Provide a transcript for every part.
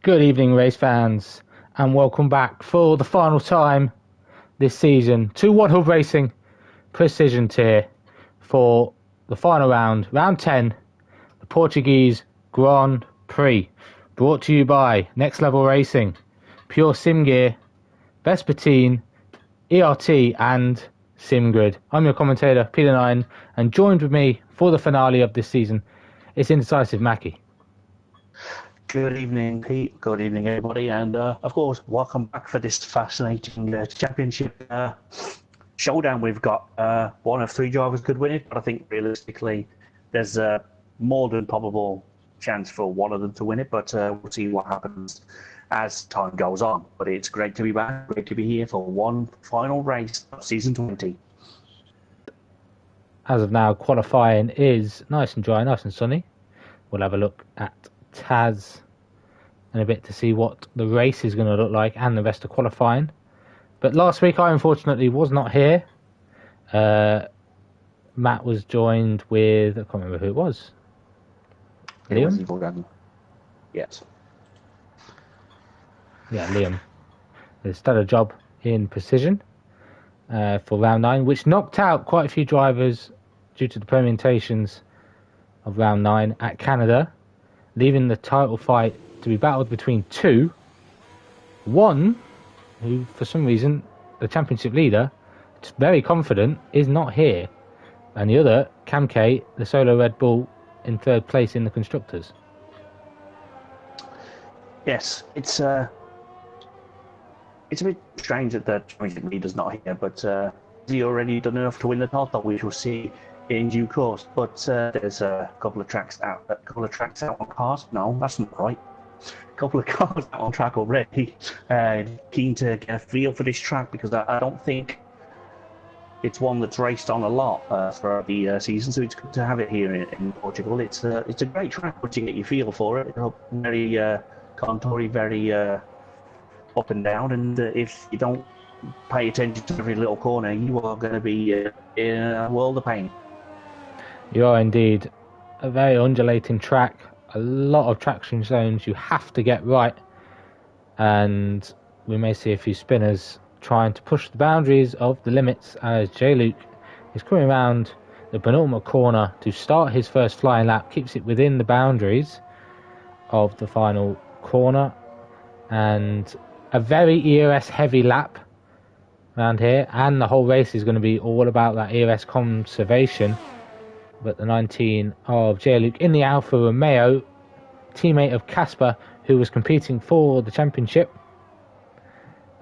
Good evening, race fans, and welcome back for the final time this season to One Hub Racing Precision Tier for the final round, round 10, the Portuguese Grand Prix, brought to you by Next Level Racing, Pure Sim Gear, Vespertine, ERT, and SimGrid. I'm your commentator, Peter Nine, and joined with me for the finale of this season is Indecisive Mackie. Good evening, Pete. Good evening, everybody. And, of course, welcome back for this fascinating championship showdown. We've got one of three drivers could win it, but I think realistically there's a more than probable chance for one of them to win it, but we'll see what happens as time goes on. But it's great to be back, great to be here for one final race of Season 20. As of now, qualifying is nice and dry, nice and sunny. We'll have a look at Taz in a bit to see what the race is going to look like and the rest of qualifying. But last week I unfortunately was not here. Matt was joined with, I can't remember who it was. Liam? Yes. Yeah, Liam. He's done a job in Precision for round 9, which knocked out quite a few drivers due to the permutations of round 9 at Canada, leaving the title fight to be battled between two. One, who for some reason, the championship leader, very confident, is not here. And the other, Cam K, the solo Red Bull, in third place in the Constructors. Yes, it's a bit strange that the championship leader's not here, but he already done enough to win the title, we shall see in due course. But there's a couple of tracks out on cars. No, that's not right. A couple of cars out on track already. Keen to get a feel for this track because I don't think it's one that's raced on a lot throughout the season, so it's good to have it here in Portugal. It's a great track once you get your feel for it. It's very contoury, very up and down, and if you don't pay attention to every little corner, you are going to be in a world of pain. You are indeed. A very undulating track, a lot of traction zones you have to get right, and we may see a few spinners trying to push the boundaries of the limits as J-Luke is coming around the penultimate corner to start his first flying lap, keeps it within the boundaries of the final corner, and a very ERS heavy lap around here, and the whole race is going to be all about that ERS conservation. But the 19 of J-Luke in the Alfa Romeo, teammate of Casper, who was competing for the championship,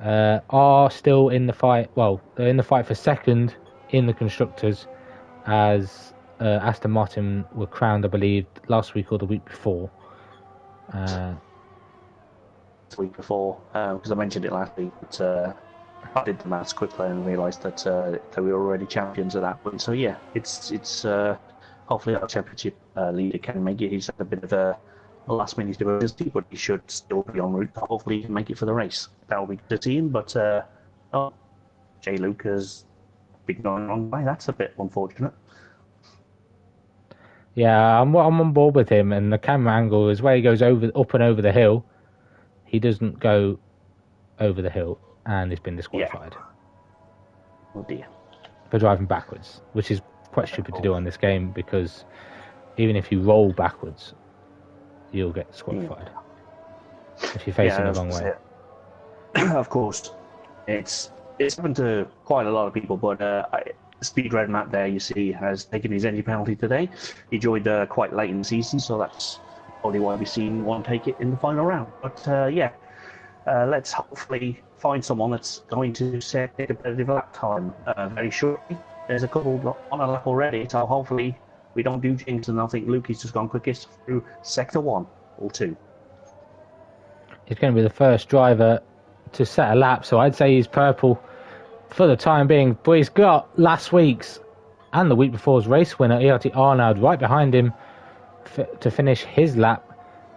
are still in the fight. Well, they're in the fight for second in the Constructors, as Aston Martin were crowned, I believe, last week or the week before. The week before, because I mentioned it last week, but I did the maths quickly and realised that we were already champions at that point. So yeah, it's hopefully our championship leader can make it. He's had a bit of a last-minute emergency, but he should still be en route. Hopefully he can make it for the race. That'll be good to see him, but J-Luke has been going wrong by. That's a bit unfortunate. Yeah, I'm on board with him, and the camera angle is where he goes up and over the hill. He doesn't go over the hill, and he's been disqualified. Yeah. Oh dear. For driving backwards, which is quite stupid to do on this game, because even if you roll backwards, you'll get disqualified if you're facing the wrong way. Of course, it's happened to quite a lot of people, but Speed Red Matt there, you see, has taken his entry penalty today. He joined quite late in the season, so that's probably why we've seen one take it in the final round. But let's hopefully find someone that's going to set a competitive lap time very shortly. There's a couple on a lap already, so hopefully we don't do jinx, and I think Lukey's just gone quickest through Sector 1 or 2. He's going to be the first driver to set a lap, so I'd say he's purple for the time being. But he's got last week's and the week before's race winner, ERT Arnold, right behind him to finish his lap.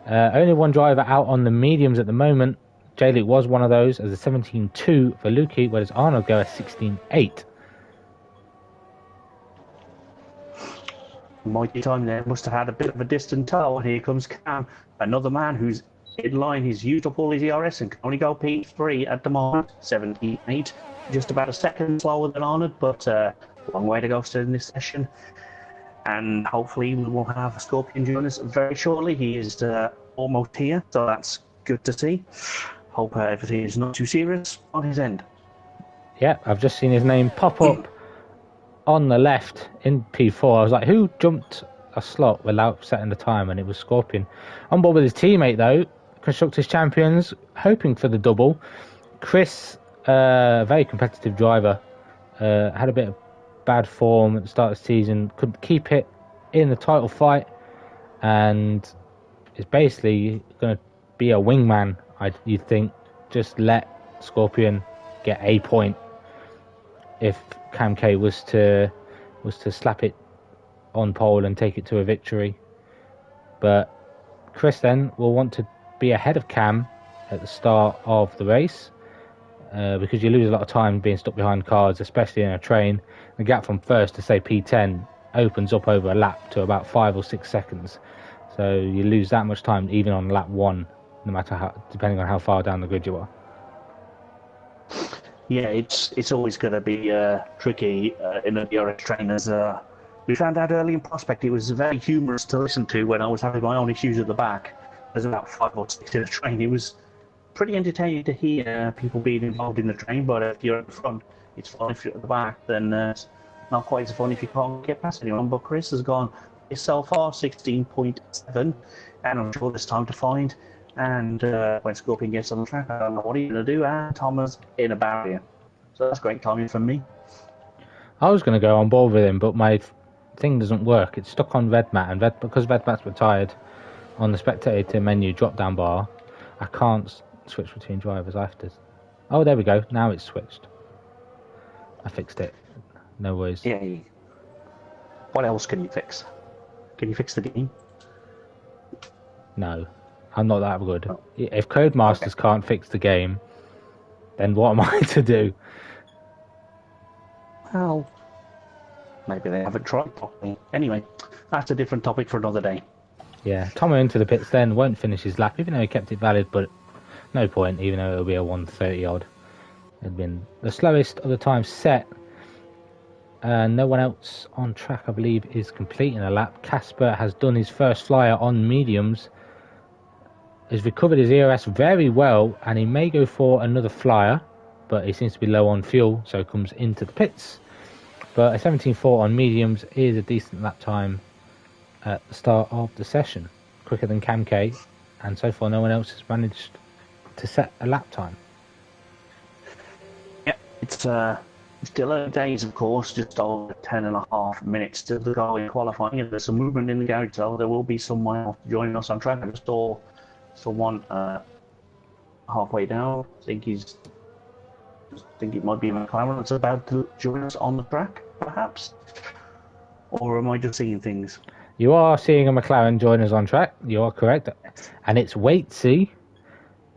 Only one driver out on the mediums at the moment. J-Luke was one of those as a 17.2 for Lukey, whereas Arnold go a 16.8. Mighty time there, must have had a bit of a distant tow, and here comes Cam, another man who's in line. He's used up all his ERS and can only go P3 at the moment, 78. Just about a second slower than Arnold, but long way to go still in this session. And hopefully we will have Scorpion join us very shortly. He is almost here, so that's good to see. Hope everything is not too serious on his end. Yeah, I've just seen his name pop up on the left in P4. I was like, who jumped a slot without setting the time? And it was Scorpion. On board with his teammate, though, Constructors Champions, hoping for the double. Chris, very competitive driver, had a bit of bad form at the start of the season, couldn't keep it in the title fight, and is basically going to be a wingman, you'd think. Just let Scorpion get a point if Cam K was to slap it on pole and take it to a victory. But Chris then will want to be ahead of Cam at the start of the race, because you lose a lot of time being stuck behind cars, especially in a train. The gap from first to say P10 opens up over a lap to about 5 or 6 seconds, so you lose that much time even on lap 1, no matter how, depending on how far down the grid you are. Yeah, it's always going to be tricky in the DRS trainers. We found out early in Prospect it was very humorous to listen to when I was having my own issues at the back. There's about 5 or 6 in the train. It was pretty entertaining to hear people being involved in the train, but if you're at the front, it's fun. If you're at the back, then it's not quite so fun if you can't get past anyone. But Chris has gone so far 16.7, and I'm sure there's time to find. And when Scorpion gets on the track, I don't know what he's going to do. And Thomas in a barrier. So that's great timing from me. I was going to go on board with him, but my thing doesn't work. It's stuck on Redmat, and because Redmat's retired on the spectator menu drop-down bar, I can't switch between drivers. I have to... Oh, there we go. Now it's switched. I fixed it. No worries. Yeah. What else can you fix? Can you fix the game? No. I'm not that good. Oh. If Codemasters can't fix the game, then what am I to do? Well, maybe they haven't tried properly. Anyway, that's a different topic for another day. Yeah, Tomo into the pits then, won't finish his lap, even though he kept it valid, but no point, even though it'll be a 130 odd. It'd been the slowest of the time set. No one else on track, I believe, is completing a lap. Casper has done his first flyer on mediums. Has recovered his ERS very well, and he may go for another flyer, but he seems to be low on fuel, so comes into the pits. But a 17.4 on mediums is a decent lap time at the start of the session, quicker than Cam K, and so far no one else has managed to set a lap time. Yeah, it's still early days, of course, just over 10.5 minutes still to go in qualifying, and there's some movement in the garage, so there will be someone else joining us on track. I just saw someone halfway down. I think it might be McLaren that's about to join us on the track, perhaps. Or am I just seeing things? You are seeing a McLaren join us on track. You are correct, and it's Waitsy.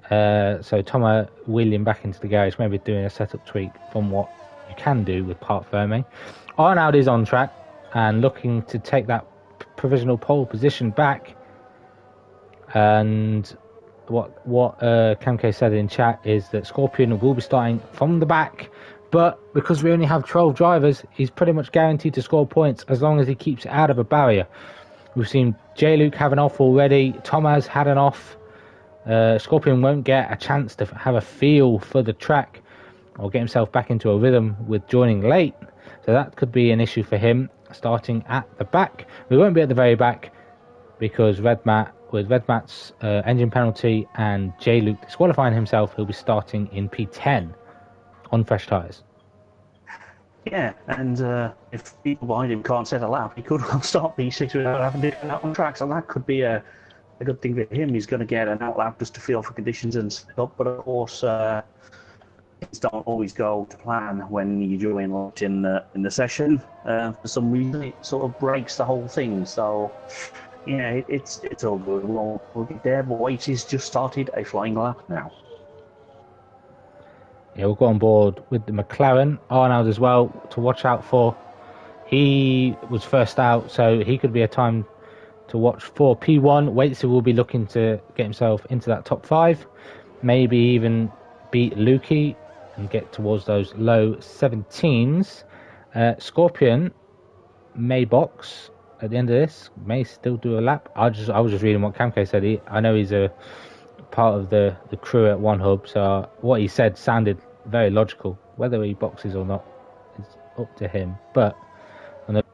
So Tomo wheeling back into the garage, maybe doing a setup tweak from what you can do with Parc Ferme. Arnaud is on track and looking to take that provisional pole position back. And what Camke said in chat is that Scorpion will be starting from the back, but because we only have 12 drivers, he's pretty much guaranteed to score points as long as he keeps it out of a barrier. We've seen J. Luke have an off already. Thomas had an off. Scorpion won't get a chance to have a feel for the track or get himself back into a rhythm with joining late. So that could be an issue for him starting at the back. We won't be at the very back because with Redmat's engine penalty and J. Luke disqualifying himself, he'll be starting in P10 on fresh tyres. Yeah, and if people behind him can't set a lap, he could well start P6 without having to get out on track. So that could be a good thing for him. He's going to get an out lap just to feel for conditions and set up. But of course, things don't always go to plan when you join late in the session. For some reason, it sort of breaks the whole thing. So yeah, it's all good. We'll get there. But Waitsy's just started a flying lap now. Yeah, we'll go on board with the McLaren. Arnaud as well to watch out for. He was first out, so he could be a time to watch for P1. Waitsi will be looking to get himself into that top 5, maybe even beat Lukey and get towards those low 17s. Scorpion may box at the end of this, may still do a lap. I was just reading what Camke said. I know he's a part of the crew at One Hub, so what he said sounded very logical. Whether he boxes or not is up to him, but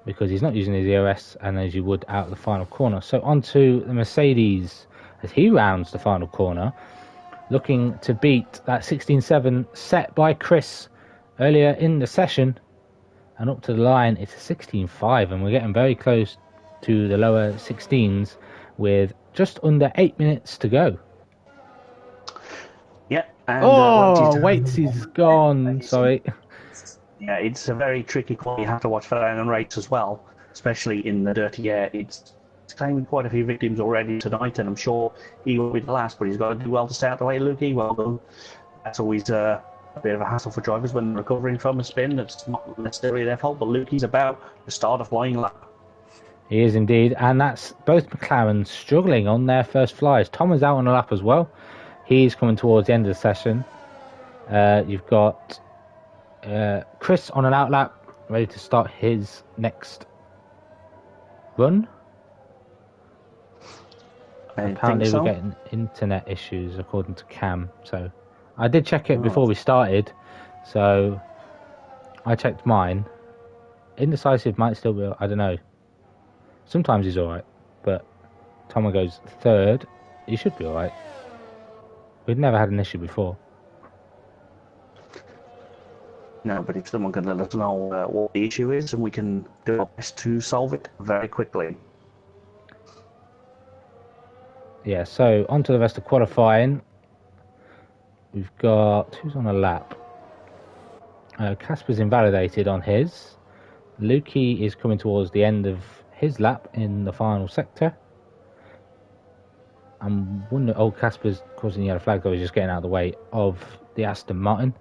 because he's not using his ERS, and as you would out of the final corner. So on to the Mercedes as he rounds the final corner, looking to beat that 16.7 set by Chris earlier in the session, and up to the line it's a 16.5, and we're getting very close to the lower 16s with just under 8 minutes to go. Yeah. And, Waitsy's gone. Sorry. Yeah, it's a very tricky call. You have to watch for Iron Rates as well, especially in the dirty air. It's claiming quite a few victims already tonight, and I'm sure he will be the last, but he's got to do well to stay out the way, Lukey. Well done. That's always a bit of a hassle for drivers when they're recovering from a spin. It's not necessarily their fault, but Lukey's about to start a flying lap. He is indeed, and that's both McLaren struggling on their first flies. Tom is out on a lap as well. He's coming towards the end of the session. You've got Chris on an outlap, ready to start his next run. Apparently we're getting internet issues according to Cam, so I did check it before we started, so I checked mine. Indecisive might still be, I don't know. Sometimes he's alright, but Tom goes third. He should be alright. We've never had an issue before. No, but if someone can let us know what the issue is, and we can do our best to solve it very quickly. Yeah, so on to the rest of qualifying. We've got... who's on a lap? Casper's invalidated on his. Lukey is coming towards the end of his lap in the final sector. I'm wondering... oh, Casper's causing the yellow flag, though. He's just getting out of the way of the Aston Martin.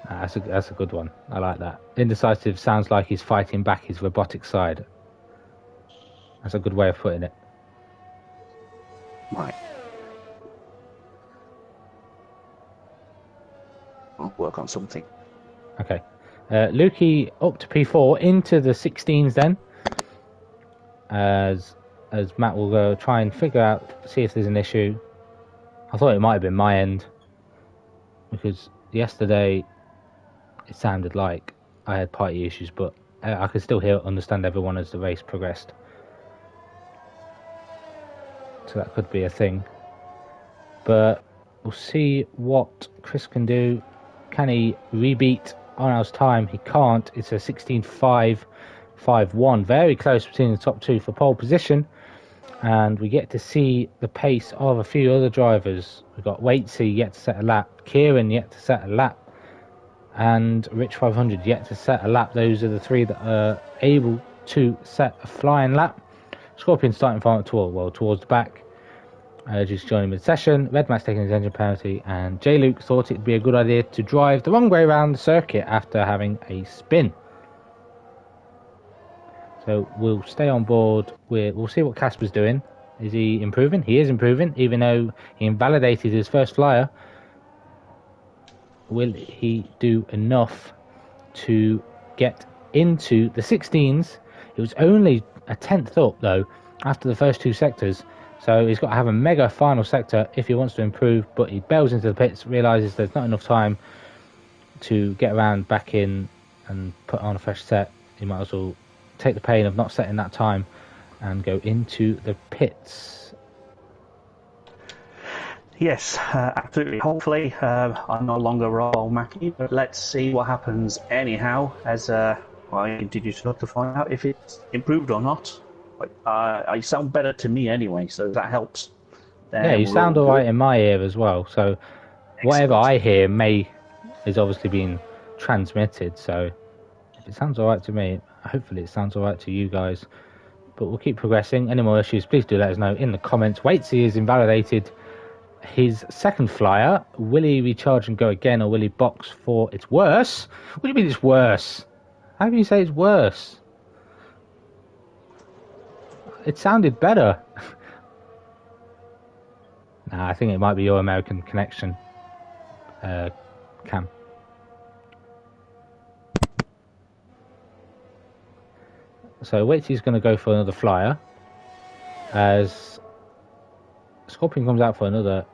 That's a good one. I like that. Indecisive sounds like he's fighting back his robotic side. That's a good way of putting it. Right. I'll work on something. Okay. Lukey up to P4 into the 16s then. As Matt will go try and figure out, see if there's an issue. I thought it might have been my end, because yesterday it sounded like I had party issues, but I could still understand everyone as the race progressed. So that could be a thing. But we'll see what Chris can do. Can he rebeat Arnold's time? He can't. It's a 16.5.51. Very close between the top two for pole position. And we get to see the pace of a few other drivers. We've got Waitsy yet to set a lap. Kieran yet to set a lap. And Rich 500 yet to set a lap. Those are the three that are able to set a flying lap. Scorpion starting front towards the back. Just joining mid-session. Red Max taking his engine penalty. And J. Luke thought it'd be a good idea to drive the wrong way around the circuit after having a spin. So we'll stay on board. We'll see what Casper's doing. Is he improving? He is improving, even though he invalidated his first flyer. Will he do enough to get into the 16s? It was only a 10th up, though, after the first two sectors. So he's got to have a mega final sector if he wants to improve. But he bails into the pits, realises there's not enough time to get around back in and put on a fresh set. He might as well take the pain of not setting that time and go into the pits. Yes, absolutely. Hopefully, I'm no longer Robo Mackie, but let's see what happens anyhow, as I continue to look to find out if it's improved or not. I sound better to me anyway, so that helps. Yeah, you sound alright in my ear as well, so whatever I hear is obviously being transmitted, so if it sounds alright to me, hopefully it sounds alright to you guys. But we'll keep progressing. Any more issues, please do let us know in the comments. Waitsy is invalidated his second flyer. Will he recharge and go again, or will he box for it's worse? What do you mean it's worse? How can you say it's worse? it sounded better. Nah, I think it might be your American connection, Cam. So Waitsy's going to go for another flyer as Scorpion comes out for another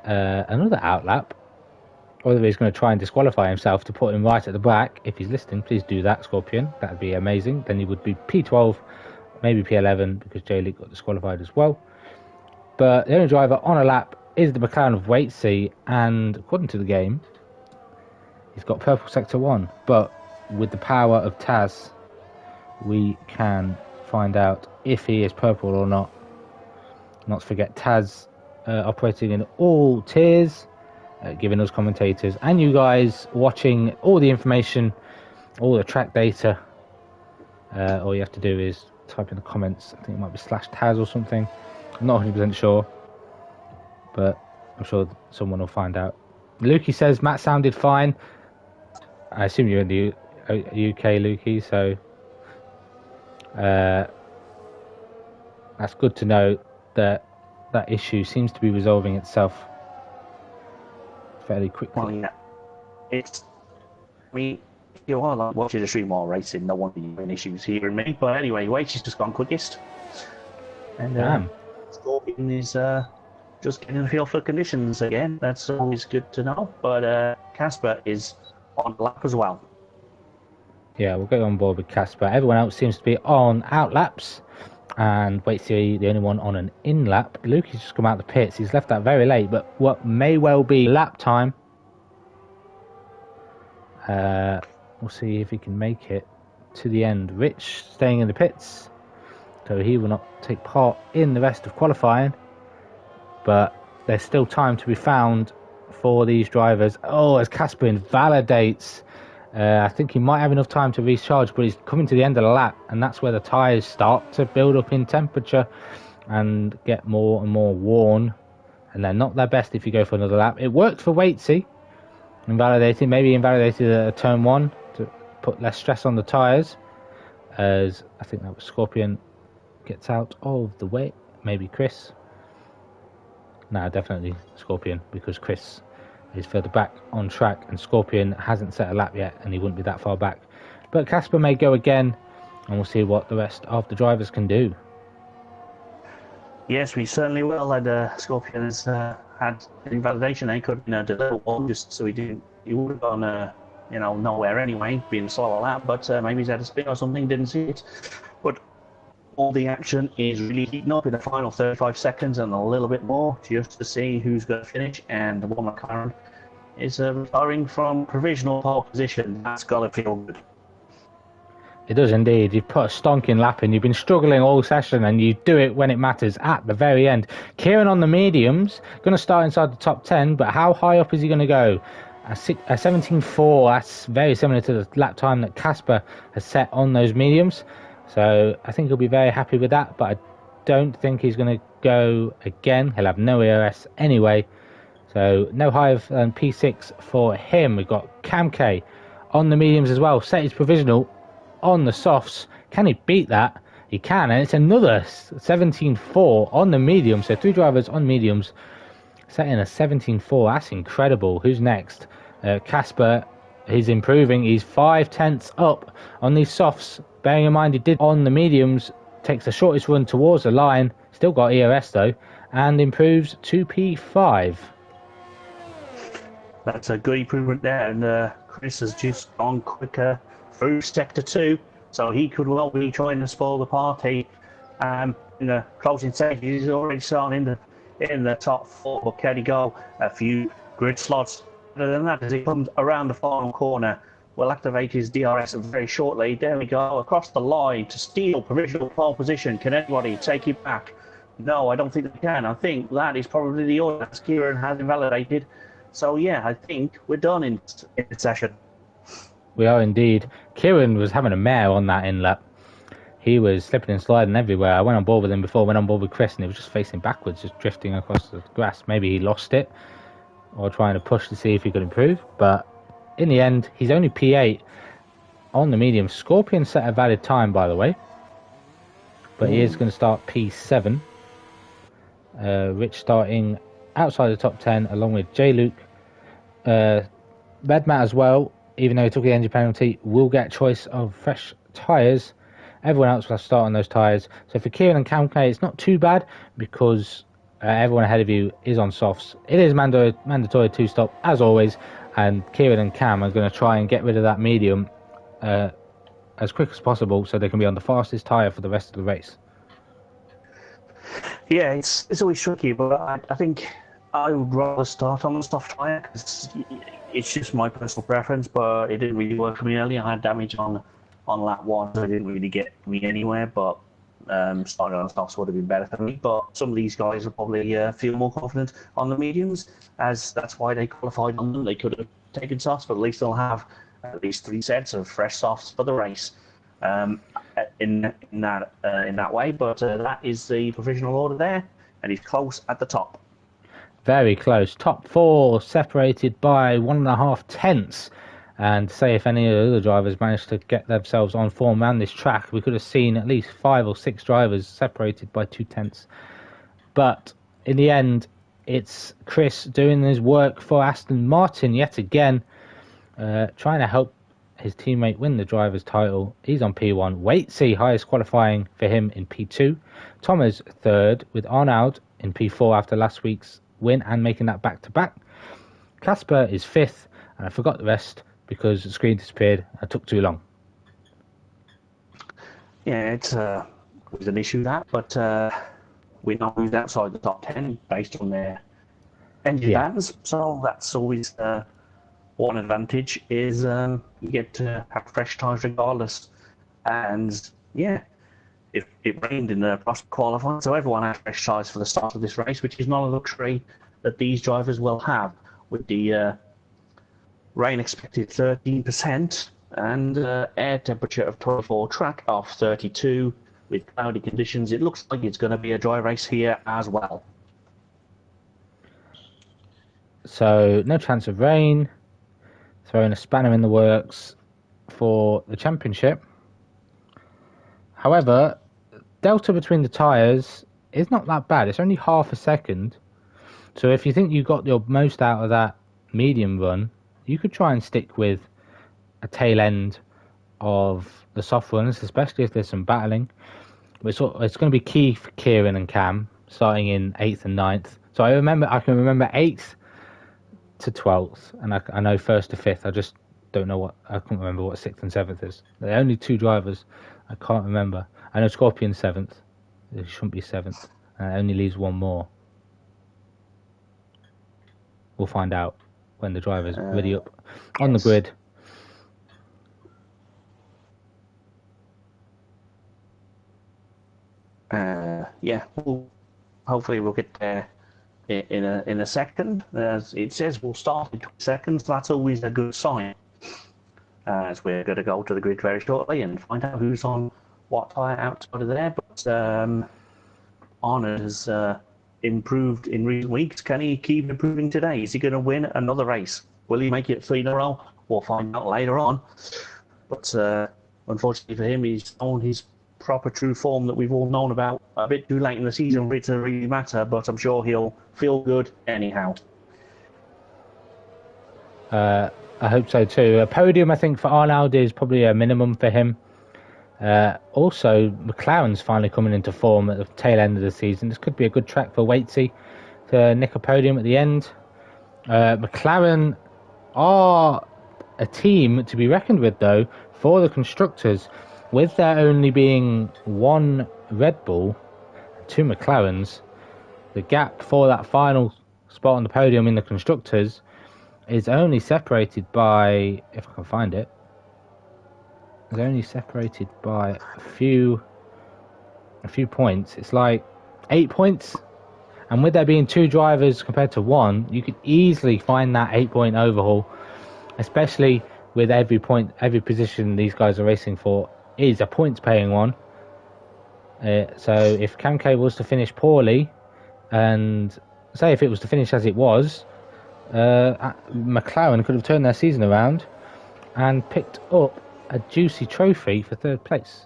another outlap. Whether he's going to try and disqualify himself to put him right at the back. If he's listening, please do that, Scorpion. That would be amazing. Then he would be P12, maybe P11 because J League got disqualified as well. But the only driver on a lap is the McLaren of Waitsy, and according to the game, he's got purple sector 1. But with the power of Taz, we can find out if he is purple or not. Not to forget Taz operating in all tiers, giving us commentators and you guys watching all the information, all the track data. All you have to do is type in the comments. I think it might be /Taz or something. I'm not 100% sure, but I'm sure someone will find out. Lukey says Matt sounded fine. I assume you're in the UK, Lukey, so that's good to know that that issue seems to be resolving itself fairly quickly. Well, yeah, if you are like watching the stream while racing, no wonder you're in issues here and me. But anyway, Waitsy's just gone quickest, and Scorpion is just getting a feel for conditions again. That's always good to know. But Casper is on lap as well. Yeah, we'll go on board with Casper. Everyone else seems to be on out laps, and Waitsy the only one on an in lap. Luke has just come out of the pits. He's left that very late, but what may well be lap time. We'll see if he can make it to the end. Rich staying in the pits, so he will not take part in the rest of qualifying, but there's still time to be found for these drivers. Oh, as Casper invalidates, I think he might have enough time to recharge, but he's coming to the end of the lap, and that's where the tyres start to build up in temperature and get more and more worn, and they're not their best if you go for another lap. It worked for Waitsy, maybe invalidated at turn 1 to put less stress on the tyres, as I think that was Scorpion gets out of the way. Maybe Chris. No, definitely Scorpion, because Chris is further back on track and Scorpion hasn't set a lap yet and he wouldn't be that far back. But Casper may go again, and we'll see what the rest of the drivers can do. Yes, we certainly will. And Scorpion has had invalidation. He could have been a little one, just so he would have gone nowhere anyway, being slow a lap, but maybe he's had a spin or something, didn't see it. But all the action is really heating up in the final 35 seconds and a little bit more, just to see who's going to finish. And the one McLaren is retiring from provisional pole position. That's got to feel good. It does indeed. You've put a stonking lap in. You've been struggling all session, and you do it when it matters at the very end. Kieran on the mediums, going to start inside the top 10, but how high up is he going to go? A 17.4, that's very similar to the lap time that Casper has set on those mediums. So I think he'll be very happy with that, but I don't think he's going to go again. He'll have no ERS anyway. So no higher than P6 for him. We've got Cam K on the mediums as well. Set his provisional on the softs. Can he beat that? He can, and it's another 17.4 on the medium. So 3 drivers on mediums setting a 17.4. That's incredible. Who's next? Casper. He's improving. He's 5/10 up on these softs. Bearing in mind he did on the mediums, takes the shortest run towards the line. Still got ERS though, and improves to P5. That's a good improvement there, and Chris has just gone quicker through sector 2, so he could well be trying to spoil the party. In the closing stages, he's already starting in the top 4, but can he go a few grid slots better than that as he comes around the final corner? Will activate his DRS very shortly. There we go, across the line to steal provisional pole position. Can anybody take it back? No, I don't think they can. I think that is probably the order that Kieran has invalidated. So yeah, I think we're done in session. We are indeed. Kieran was having a mare on that in lap. He was slipping and sliding everywhere. I went on board with him before, went on board with Chris, and he was just facing backwards, just drifting across the grass. Maybe he lost it, or trying to push to see if he could improve. But in the end, he's only P8 on the medium. Scorpion set a valid time, by the way, but he is going to start P7. Rich starting outside the top 10 along with J. Luke. Red Matt as well, even though he took the engine penalty, will get choice of fresh tyres. Everyone else will start on those tyres. So for Kieran and Kamke, it's not too bad because everyone ahead of you is on softs. It is mandatory 2-stop as always, and Kieran and Cam are going to try and get rid of that medium as quick as possible so they can be on the fastest tyre for the rest of the race. Yeah, it's always tricky, but I think I would rather start on the soft tyre because it's just my personal preference, but it didn't really work for me earlier. I had damage on lap 1, so it didn't really get me anywhere, but starting on the softs would have been better for me. But some of these guys will probably feel more confident on the mediums, as that's why they qualified on them. They could have taken softs, but at least they'll have at least 3 sets of fresh softs for the race in that way. But that is the provisional order there, and he's close at the top. Very close. Top 4 separated by 1.5 tenths. And say if any of the other drivers managed to get themselves on form around this track, we could have seen at least 5 or 6 drivers separated by 2 tenths. But in the end, it's Chris doing his work for Aston Martin yet again, trying to help his teammate win the driver's title. He's on P1. Waitsy, highest qualifying for him in P2. Thomas third, with Arnaud in P4 after last week's win and making that back-to-back. Casper is 5th, and I forgot the rest because the screen disappeared and it took too long. Yeah, it's an issue that, but we're not moved outside the top 10 based on their engine bands, so that's always one advantage is you get to have fresh tyres regardless. And yeah, it rained in the qualifying, so everyone had fresh tyres for the start of this race, which is not a luxury that these drivers will have with the rain expected 13% and air temperature of 24, track of 32 with cloudy conditions. It looks like it's going to be a dry race here as well. So no chance of rain, throwing a spanner in the works for the championship. However, delta between the tyres is not that bad. It's only half a second. So if you think you got your most out of that medium run, you could try and stick with a tail end of the soft runs, especially if there's some battling. It's going to be key for Kieran and Cam, starting in 8th and 9th. So I can remember 8th to 12th, and I know 1st to 5th. I just don't know I can't remember what 6th and 7th is. There are only 2 drivers. I can't remember. I know Scorpion's 7th. It shouldn't be 7th. And it only leaves 1 more. We'll find out when the driver's ready up on the grid. Hopefully we'll get there in a second. As it says, we'll start in 20 seconds. That's always a good sign. As we're going to go to the grid very shortly and find out who's on what tyre outside of there. But Arnold has improved in recent weeks. Can he keep improving today? Is he going to win another race? Will he make it 3 in a row? We'll find out later on. But unfortunately for him, he's on his proper true form that we've all known about a bit too late in the season for it to really matter, but I'm sure he'll feel good anyhow. I hope so too. A podium, I think, for Arnold is probably a minimum for him. Also, McLaren's finally coming into form at the tail end of the season. This could be a good track for Waitsy to nick a podium at the end. McLaren are a team to be reckoned with, though, for the constructors. With there only being 1 Red Bull, 2 McLarens, the gap for that final spot on the podium in the constructors is only separated by, if I can find it, is only separated by a few points. It's like 8 points, and with there being 2 drivers compared to 1, you could easily find that 8-point overhaul, especially with every position these guys are racing for is a points paying one. So if Kamke was to finish poorly, and say if it was to finish as it was, McLaren could have turned their season around and picked up a juicy trophy for third place.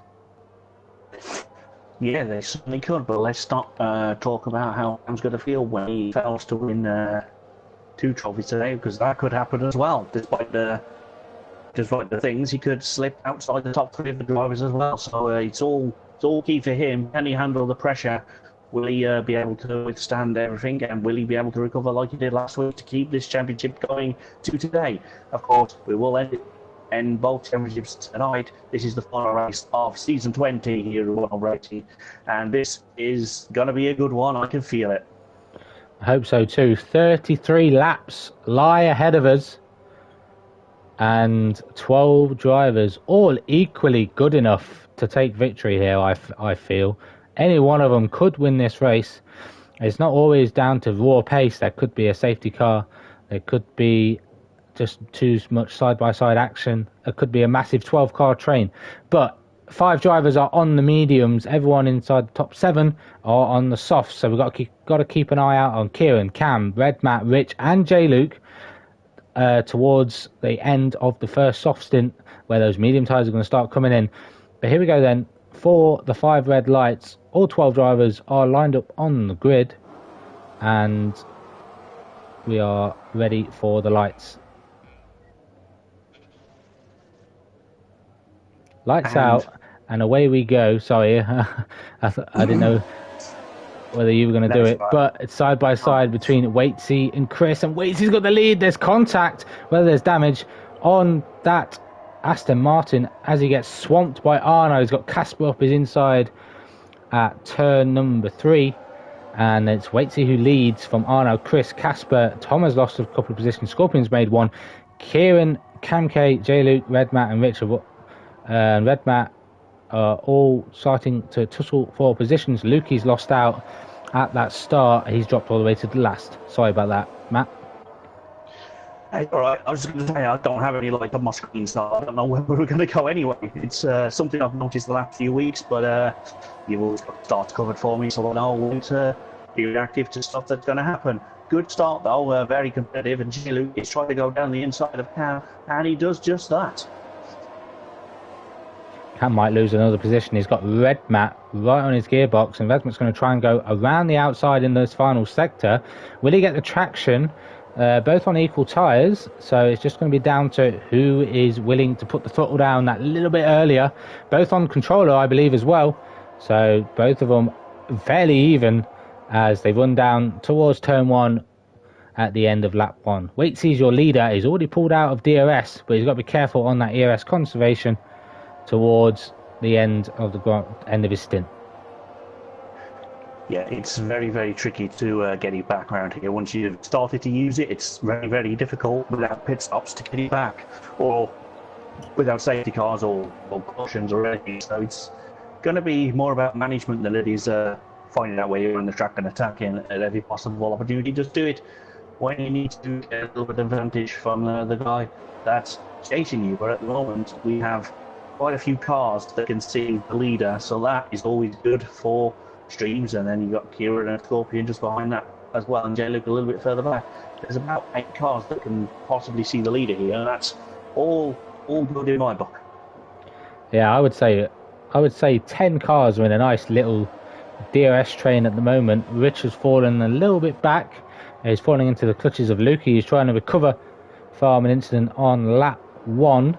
Yeah, they certainly could, but let's not talk about how Sam's going to feel when he fails to win 2 trophies today, because that could happen as well. Despite the things, he could slip outside the top 3 of the drivers as well. So it's all key for him. Can he handle the pressure? Will he be able to withstand everything? And will he be able to recover like he did last week to keep this championship going to today? Of course, we will end both championships tonight. This is the final race of season 20 here at One Racing, and this is going to be a good one. I can feel it. I hope so too. 33 laps lie ahead of us, and 12 drivers, all equally good enough to take victory here. I feel any one of them could win this race. It's not always down to raw pace. There could be a safety car. There could be just too much side-by-side action. It could be a massive 12-car train. But 5 drivers are on the mediums. Everyone inside the top 7 are on the softs. So we've got to keep an eye out on Kieran, Cam, Red Matt, Rich, and J. Luke towards the end of the first soft stint, where those medium tyres are going to start coming in. But here we go then. For the 5 red lights, all 12 drivers are lined up on the grid, and we are ready for the lights. Lights out, and away we go. Sorry, I didn't know whether you were going to do it, but it's side by side between Waitsy and Chris, and Waitsy's got the lead. There's contact, whether there's damage on that Aston Martin as he gets swamped by Arno. He's got Casper up his inside at turn number 3, and it's Waitsy who leads from Arno, Chris, Casper. Tom has lost a couple of positions. Scorpion's made 1. Kieran, Cam K, J. Luke, Red Matt, and Richard and Red Matt are all starting to tussle for positions. Lukey's lost out at that start. He's dropped all the way to the last. Sorry about that, Matt. Hey, all right, I was going to say I don't have any light on my screen, so I don't know where we're going to go anyway. It's something I've noticed the last few weeks, but you've always got starts covered for me, so I know when to be reactive to stuff that's going to happen. Good start though, very competitive, and J. is trying to go down the inside of Cam, and he does just that. Cam might lose another position. He's got Red Matt right on his gearbox, and Red Matt's going to try and go around the outside in this final sector. Will he get the traction? Both on equal tyres, so it's just going to be down to who is willing to put the throttle down that little bit earlier. Both on controller, I believe, as well. So both of them fairly even as they run down towards turn 1 at the end of lap 1. Waitsy's your leader. He's already pulled out of DRS, but he's got to be careful on that ERS conservation towards the end of his stint. Yeah, it's very, very tricky to get it back around here. Once you've started to use it, it's very, very difficult without pit stops to get it back, or without safety cars or cautions or anything. So it's going to be more about management than it is finding out where you're on the track and attacking at every possible opportunity. Just do it when you need to get a little bit of advantage from the guy that's chasing you. But at the moment, we have quite a few cars that can see the leader, so that is always good for streams. And then you've got Kieran and Scorpion just behind that as well, and J. Luke a little bit further back. There's about 8 cars that can possibly see the leader here, and that's all good in my book. Yeah, I would say 10 cars are in a nice little DRS train at the moment. Rich has fallen a little bit back. He's falling into the clutches of Lukey. He's trying to recover from an incident on lap 1.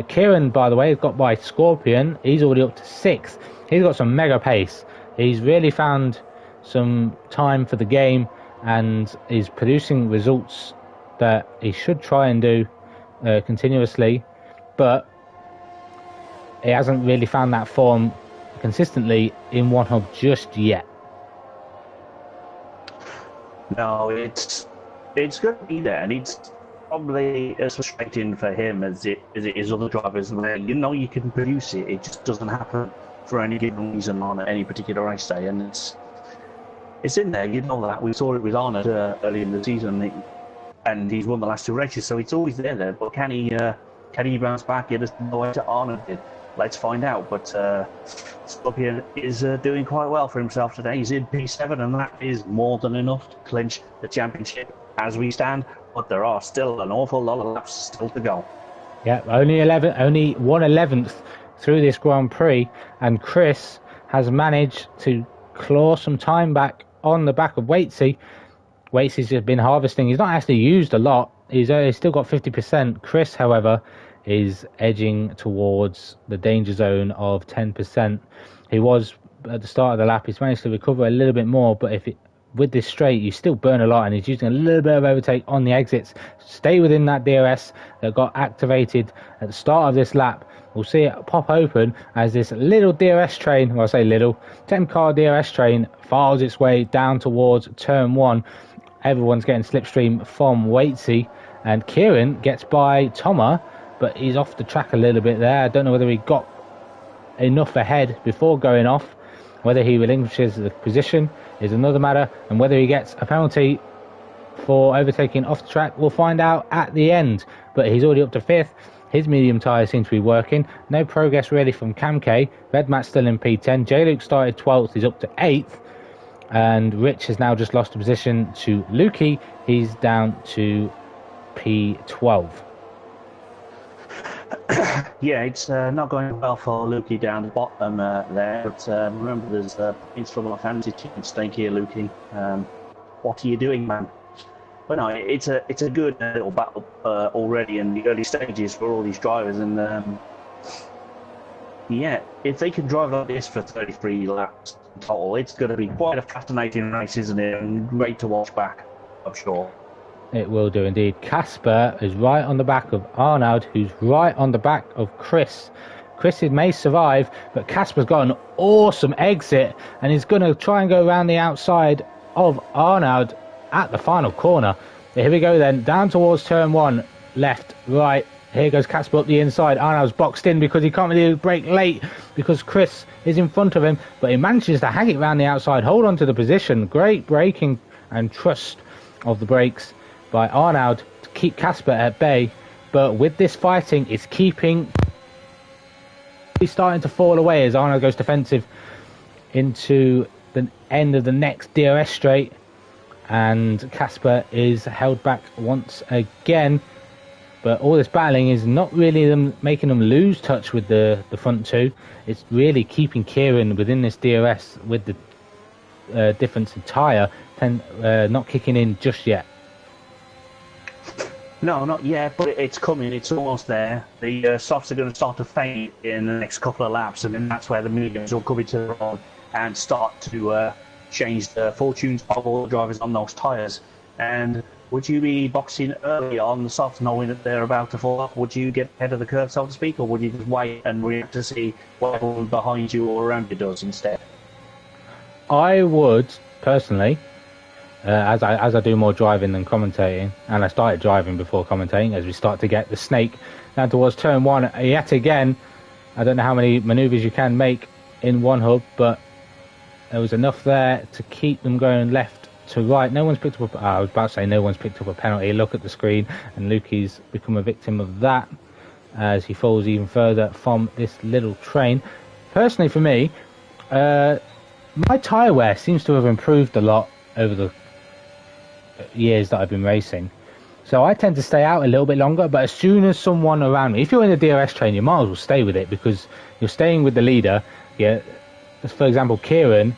Kieran, by the way, has got by Scorpion. He's already up to 6th. He's got some mega pace. He's really found some time for the game and is producing results that he should try and do continuously, but he hasn't really found that form consistently in One Hub just yet. No, it's going to be there, and it's probably as frustrating for him as it is other drivers where you can produce it. It just doesn't happen for any given reason on any particular race day, and it's in there. You know that we saw it with Arnold early in the season, and he's won the last 2 races, so it's always there. But can he bounce back? It is the way to Arnold did. Let's find out. But Scorpion is doing quite well for himself today. He's in P7, and that is more than enough to clinch the championship as we stand. But there are still an awful lot of laps still to go. Yeah, only 1/11th through this Grand Prix, and Chris has managed to claw some time back on the back of Waitsy. Waitsy's just been harvesting. He's not actually used a lot. He's still got 50%. Chris, however, is edging towards the danger zone of 10%. He was at the start of the lap. He's managed to recover a little bit more, but with this straight, you still burn a lot, and he's using a little bit of overtake on the exits. Stay within that DRS that got activated at the start of this lap. We'll see it pop open as this little DRS train, well, I say little, 10-car DRS train files its way down towards turn 1. Everyone's getting slipstream from Waitsy, and Kieran gets by Thomas, but he's off the track a little bit there. I don't know whether he got enough ahead before going off. Whether he relinquishes the position is another matter, and whether he gets a penalty for overtaking off the track, we'll find out at the end. But he's already up to 5th. His medium tyre seems to be working. No progress really from Camke. Red Matt's still in P10. J-Luke started 12th. He's up to 8th. And Rich has now just lost a position to Lukey. He's down to P12. Yeah, it's not going well for Lukey down the bottom there. But remember, there's points from our fantasy team at stake here, Lukey. What are you doing, man? But no, it's a good little battle already in the early stages for all these drivers, and yeah, if they can drive like this for 33 laps total, it's going to be quite a fascinating race, isn't it? And great to watch back, I'm sure. It will do indeed. Casper is right on the back of Arnaud, who's right on the back of Chris. Chris may survive, but Casper's got an awesome exit, and he's going to try and go around the outside of Arnaud at the final corner. Here we go then, down towards turn 1, left, right. Here goes Casper up the inside. Arnaud's boxed in because he can't really brake late because Chris is in front of him, but he manages to hang it around the outside, hold on to the position. Great braking and trust of the brakes by Arnaud to keep Casper at bay, but with this fighting, it's starting to fall away as Arnaud goes defensive into the end of the next DRS straight, and Casper is held back once again. But all this battling is not really making them lose touch with the front two. It's really keeping Kieran within this DRS with the difference in tyre not kicking in just yet. No, not yet, but it's coming. It's almost there. The softs are going to start to fade in the next couple of laps, and then that's where the mediums will come into the road and start to change the fortunes of all the drivers on those tyres. And would you be boxing early on the softs knowing that they're about to fall off? Would you get ahead of the curve, so to speak, or would you just wait and react to see what everyone behind you or around you does instead? I would, personally, as I do more driving than commentating, and I started driving before commentating, as we start to get the snake down towards turn 1 yet again. I don't know how many manoeuvres you can make in one hub, but there was enough there to keep them going left to right. No one's picked up I was about to say no one's picked up a penalty. Look at the screen, and Lukey's become a victim of that as he falls even further from this little train. Personally, for me, my tyre wear seems to have improved a lot over the years that I've been racing, so I tend to stay out a little bit longer. But as soon as someone around me, if you're in a DRS train, you might as well stay with it, because you're staying with the leader. Yeah, for example, Kieran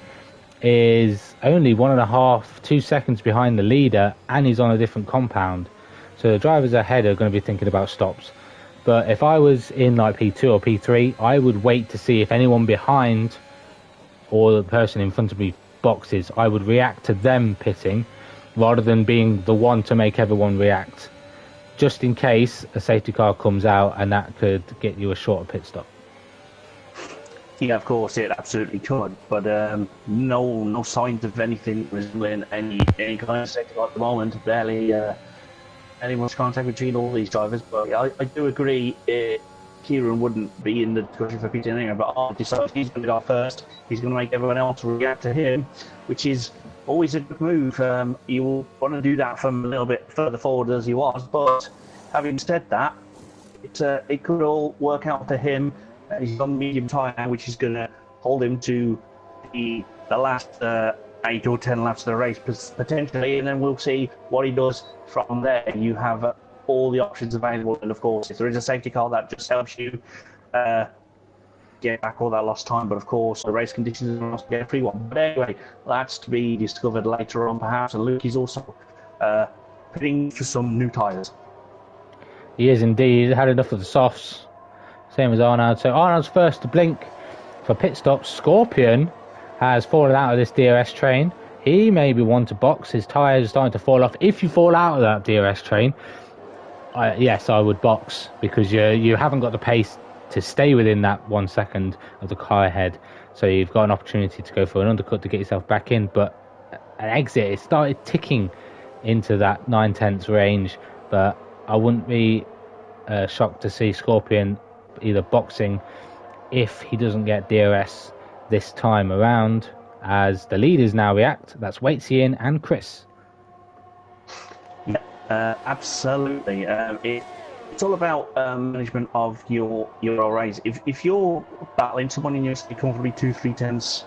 is only 1.5-2 seconds behind the leader, and he's on a different compound, so the drivers ahead are going to be thinking about stops. But if I was in like P2 or P3, I would wait to see if anyone behind or the person in front of me boxes. I would react to them pitting rather than being the one to make everyone react, just in case a safety car comes out, and that could get you a shorter pit stop. Yeah, of course, it absolutely could, but no signs of anything resembling any kind of safety car at the moment. Barely any much contact between all these drivers. But I do agree, Kieran wouldn't be in the discussion for P10 anyway, but I decided he's going to go first. He's going to make everyone else react to him, which is always a good move. You will want to do that from a little bit further forward as he was, but having said that, it could all work out for him. He's on medium tyre, which is going to hold him to the last 8 or 10 laps of the race potentially, and then we'll see what he does from there. You have all the options available. And of course, if there is a safety car, that just helps you get back all that lost time. But of course, the race conditions are not get a free one. But anyway, that's to be discovered later on, perhaps. And Luke is also pitting for some new tyres. He is indeed. He's had enough of the softs. Same as Arnold. So Arnold's first to blink for pit stops. Scorpion has fallen out of this DRS train. He may be one to box. His tyres are starting to fall off. If you fall out of that DRS train, yes, I would box, because you haven't got the pace to stay within that 1 second of the car ahead. So you've got an opportunity to go for an undercut to get yourself back in. But an exit, it started ticking into that 9/10 range. But I wouldn't be shocked to see Scorpion either boxing if he doesn't get DRS this time around, as the leaders now react. That's Waitsy in and Chris. Yeah, absolutely. It's all about management of your race. If you're battling someone and you're comfortably 2-3 tenths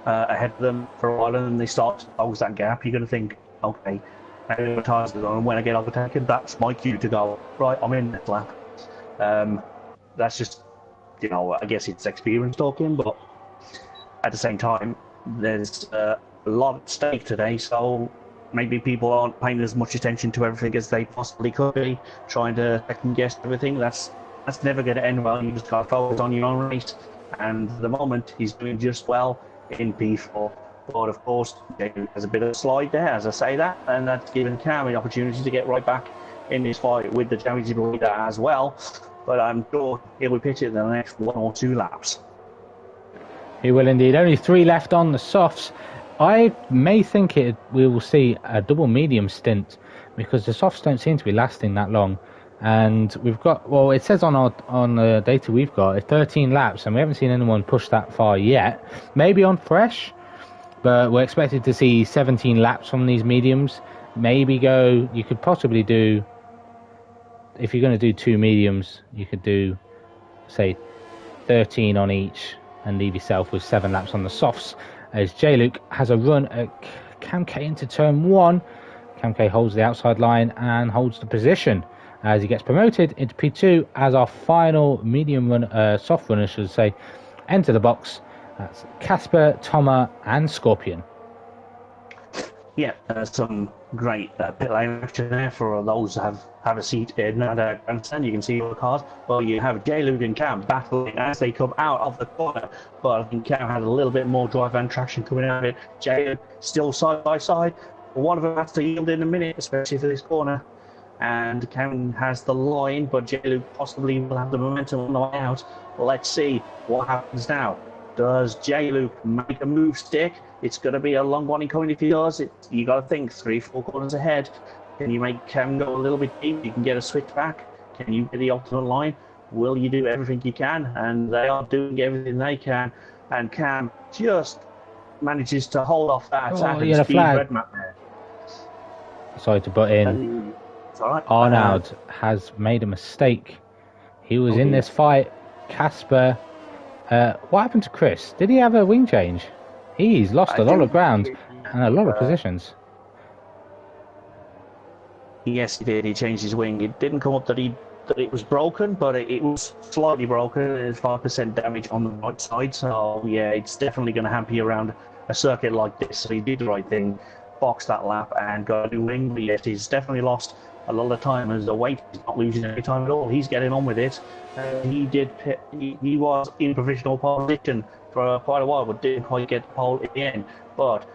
ahead of them for a while, and then they start to close that gap, you're going to think, okay, maybe my tyres are on, and when I get overtaken, that's my cue to go, right, I'm in that lap. That's just, I guess it's experience talking, but at the same time, there's a lot at stake today, so maybe people aren't paying as much attention to everything as they possibly could be, trying to second guess everything. That's never going to end well. You just got to focus on your own race, and at the moment he's doing just well in P4. But of course, there's a bit of a slide there, as I say that, and that's given Cam the opportunity to get right back in this fight with the championship leader as well. But I'm sure he'll be pitching in the next 1 or 2 laps. He will indeed. Only 3 left on the softs. I may think we will see a double medium stint, because the softs don't seem to be lasting that long. And we've got, well, it says on the data we've got, 13 laps, and we haven't seen anyone push that far yet. Maybe on fresh, but we're expected to see 17 laps from these mediums. You could possibly do, if you're going to do 2 mediums, you could do, say, 13 on each and leave yourself with 7 laps on the softs, as J-Luke has a run at Cam K into turn 1. Cam K holds the outside line and holds the position as he gets promoted into P2 as our final medium run, soft runner, should say, enter the box. That's Casper, Toma and Scorpion. Yeah, some great pit lane action there for those who have a seat in that grandstand. You can see all the cars. Well, you have J-Luke and Cam battling as they come out of the corner. But I think Cam had a little bit more drive and traction coming out of it. J-Luke still side by side. One of them has to yield in a minute, especially for this corner. And Cam has the line, but J-Luke possibly will have the momentum on the way out. Let's see what happens now. Does J-Luke make a move stick? It's going to be a long one in coming. If he does, you got to think 3-4 corners ahead. Can you make Cam go a little bit deep? You can get a switch back. Can you get the ultimate line? Will you do everything you can? And they are doing everything they can. And Cam just manages to hold off that attack and speed red map there. Sorry to butt in. It's all right. Arnold has made a mistake. He was in this fight. Casper. What happened to Chris? Did he have a wing change? He's lost a lot of ground and a lot of positions. Yes, he did. He changed his wing. It didn't come up that it was broken, but it was slightly broken. There's 5% damage on the right side. So yeah, it's definitely going to hamper you around a circuit like this. So he did the right thing, boxed that lap and got a new wing. But yes, he's definitely lost a lot of time as the weight. He's not losing any time at all. He's getting on with it. He was in provisional position for quite a while, but didn't quite get the pole at the end. But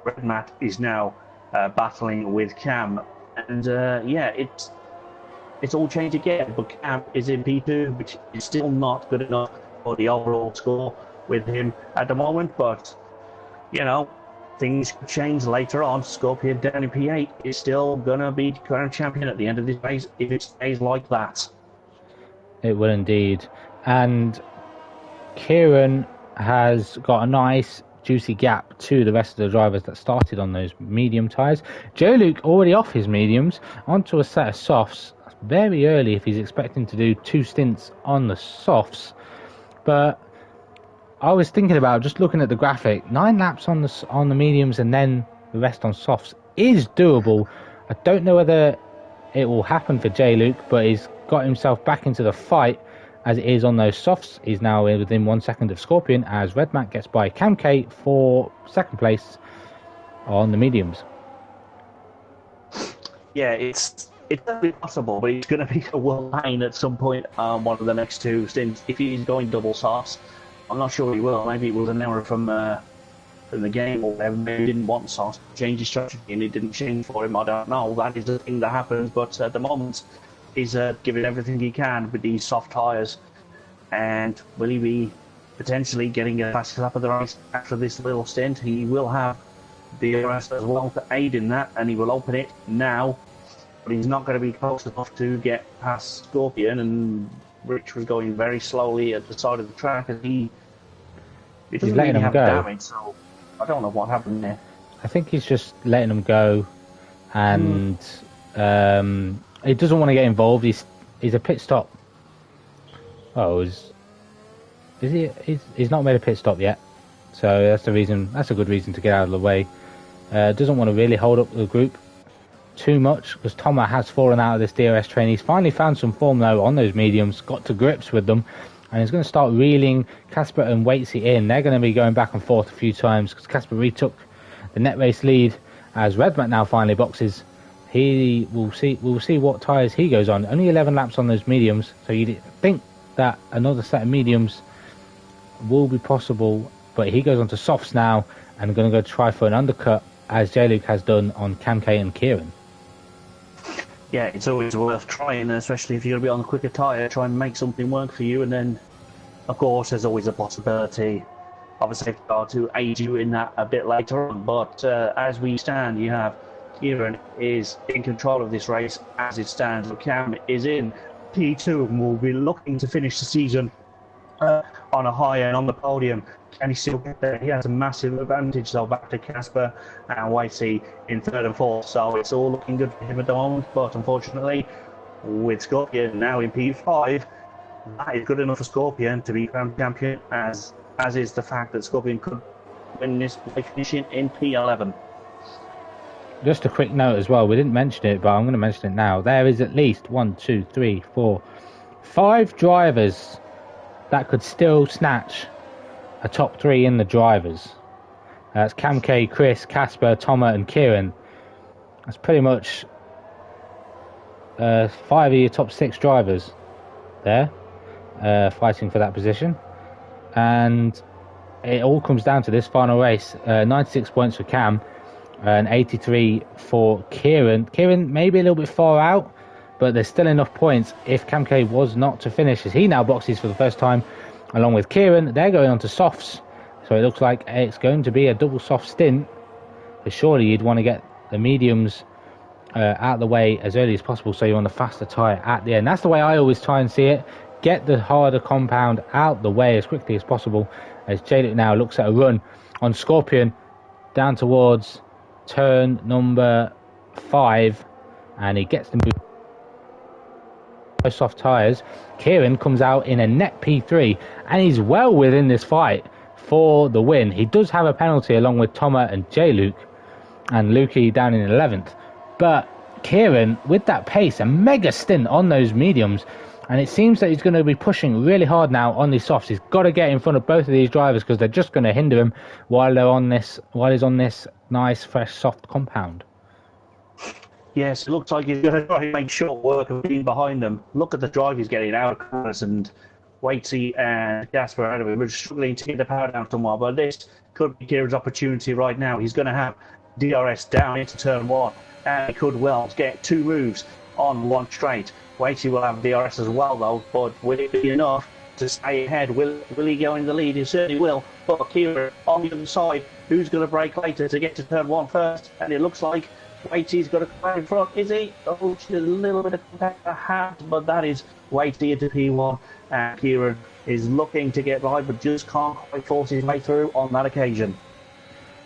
Red Matt is now battling with Cam, and yeah, it's all changed again. But Cam is in P2, which is still not good enough for the overall score with him at the moment. But things could change later on. Scorpion down in P8 is still going to be current champion at the end of this race if it stays like that. It will indeed. And Kieran has got a nice juicy gap to the rest of the drivers that started on those medium tyres. J-Luke already off his mediums onto a set of softs. That's very early if he's expecting to do 2 stints on the softs. But I was thinking about, just looking at the graphic, 9 laps on the mediums and then the rest on softs is doable. I don't know whether it will happen for J. Luke, but he's got himself back into the fight as it is on those softs. He's now within 1 second of Scorpion as Red Mac gets by Cam K for second place on the mediums. Yeah, it's definitely possible, but it's going to be a world line at some point on one of the next two stints. If he's going double softs, I'm not sure he will. Maybe it was an error from the game or whatever. Maybe he didn't want softs, change his strategy, and it didn't change for him. I don't know. That is the thing that happens, but at the moment, he's giving everything he can with these soft tyres. And will he be potentially getting a fast lap of the race after this little stint? He will have the DRS as well to aid in that, and he will open it now. But he's not going to be close enough to get past Scorpion, and Rich was going very slowly at the side of the track, and he doesn't really have damage, so I don't know what happened there. I think he's just letting him go, and he doesn't want to get involved. He's a pit stop. Oh, is he? He's not made a pit stop yet, so that's the reason. That's a good reason to get out of the way. Doesn't want to really hold up the group too much because Thomas has fallen out of this DRS train. He's finally found some form though on those mediums, got to grips with them, and he's going to start reeling Casper and Waitsy in. They're going to be going back and forth a few times because Casper retook the net race lead as Redmat now finally boxes. We'll see what tyres he goes on. Only 11 laps on those mediums, so you'd think that another set of mediums will be possible, but he goes on to softs now and going to go try for an undercut as J-Luke has done on Cam K and Kieran. Yeah, it's always worth trying, especially if you're going to be on a quicker tyre, try and make something work for you. And then, of course, there's always a possibility of a safety car to aid you in that a bit later on. But as we stand, you have Kieran is in control of this race as it stands. Cam is in P2 and will be looking to finish the season on a high and on the podium. Can he still get there? He has a massive advantage, though, back to Casper and Waitsy in third and fourth. So it's all looking good for him at the moment. But unfortunately, with Scorpion now in P5, that is good enough for Scorpion to be crowned champion, as is the fact that Scorpion could win this by finishing in P11. Just a quick note as well, we didn't mention it, but I'm going to mention it now. There is at least 5 drivers that could still snatch a top 3 in the drivers. That's Cam K, Chris, Casper, Thomas and Kieran. That's pretty much 5 of your top 6 drivers there fighting for that position. And it all comes down to this final race. 96 points for Cam and 83 for Kieran. Kieran may be a little bit far out, but there's still enough points if Cam K was not to finish, as he now boxes for the first time along with Kieran. They're going on to softs, so it looks like it's going to be a double soft stint, but surely you'd want to get the mediums out of the way as early as possible so you're on the faster tyre at the end. That's the way I always try and see it. Get the harder compound out the way as quickly as possible, as J-Luke now looks at a run on Scorpion down towards turn number 5, and he gets the move soft tyres. Kieran comes out in a net P3 and he's well within this fight for the win. He does have a penalty along with Thomas and J-Luke and Lukey down in 11th, but Kieran with that pace, a mega stint on those mediums, and it seems that he's going to be pushing really hard now on these softs. He's got to get in front of both of these drivers because they're just going to hinder him while he's on this nice fresh soft compound. Yes, it looks like he's going to try and make short work of being behind them. Look at the drive he's getting out of corners, and Waitsy and Casper out of it. We're struggling to get the power down somewhere, but this could be Kieran's opportunity right now. He's going to have DRS down into turn 1, and he could well get 2 moves on one straight. Waitsy will have DRS as well, though, but will it be enough to stay ahead? Will he go in the lead? He certainly will. But Kieran on the other side, who's going to brake later to get to turn 1 first? And it looks like Waitsy's got a car in front, is he? Oh, just a little bit of contact perhaps, but that is Waitsy into P1, and Kieran is looking to get by, but just can't quite force his way through on that occasion.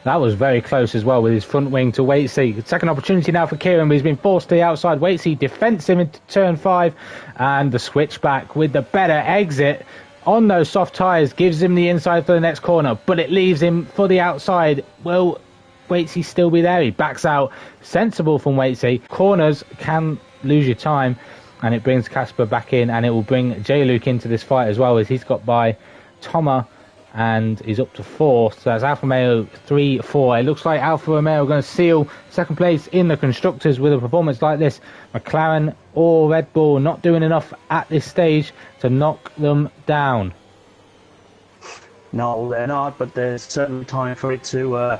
That was very close as well with his front wing to Waitsy. Second opportunity now for Kieran, but he's been forced to the outside. Waitsy defensive into turn 5, and the switchback with the better exit on those soft tyres gives him the inside for the next corner, but it leaves him for the outside. Will Waitsy still be there? He backs out. Sensible from Waitsy. Corners can lose your time, and it brings Casper back in, and it will bring J-Luke into this fight as well, as he's got by Thomas, and he's up to 4th. So that's Alfa Romeo 3-4. It looks like Alfa Romeo are going to seal second place in the Constructors with a performance like this. McLaren or Red Bull not doing enough at this stage to knock them down. No, they're not, but there's certainly time for it to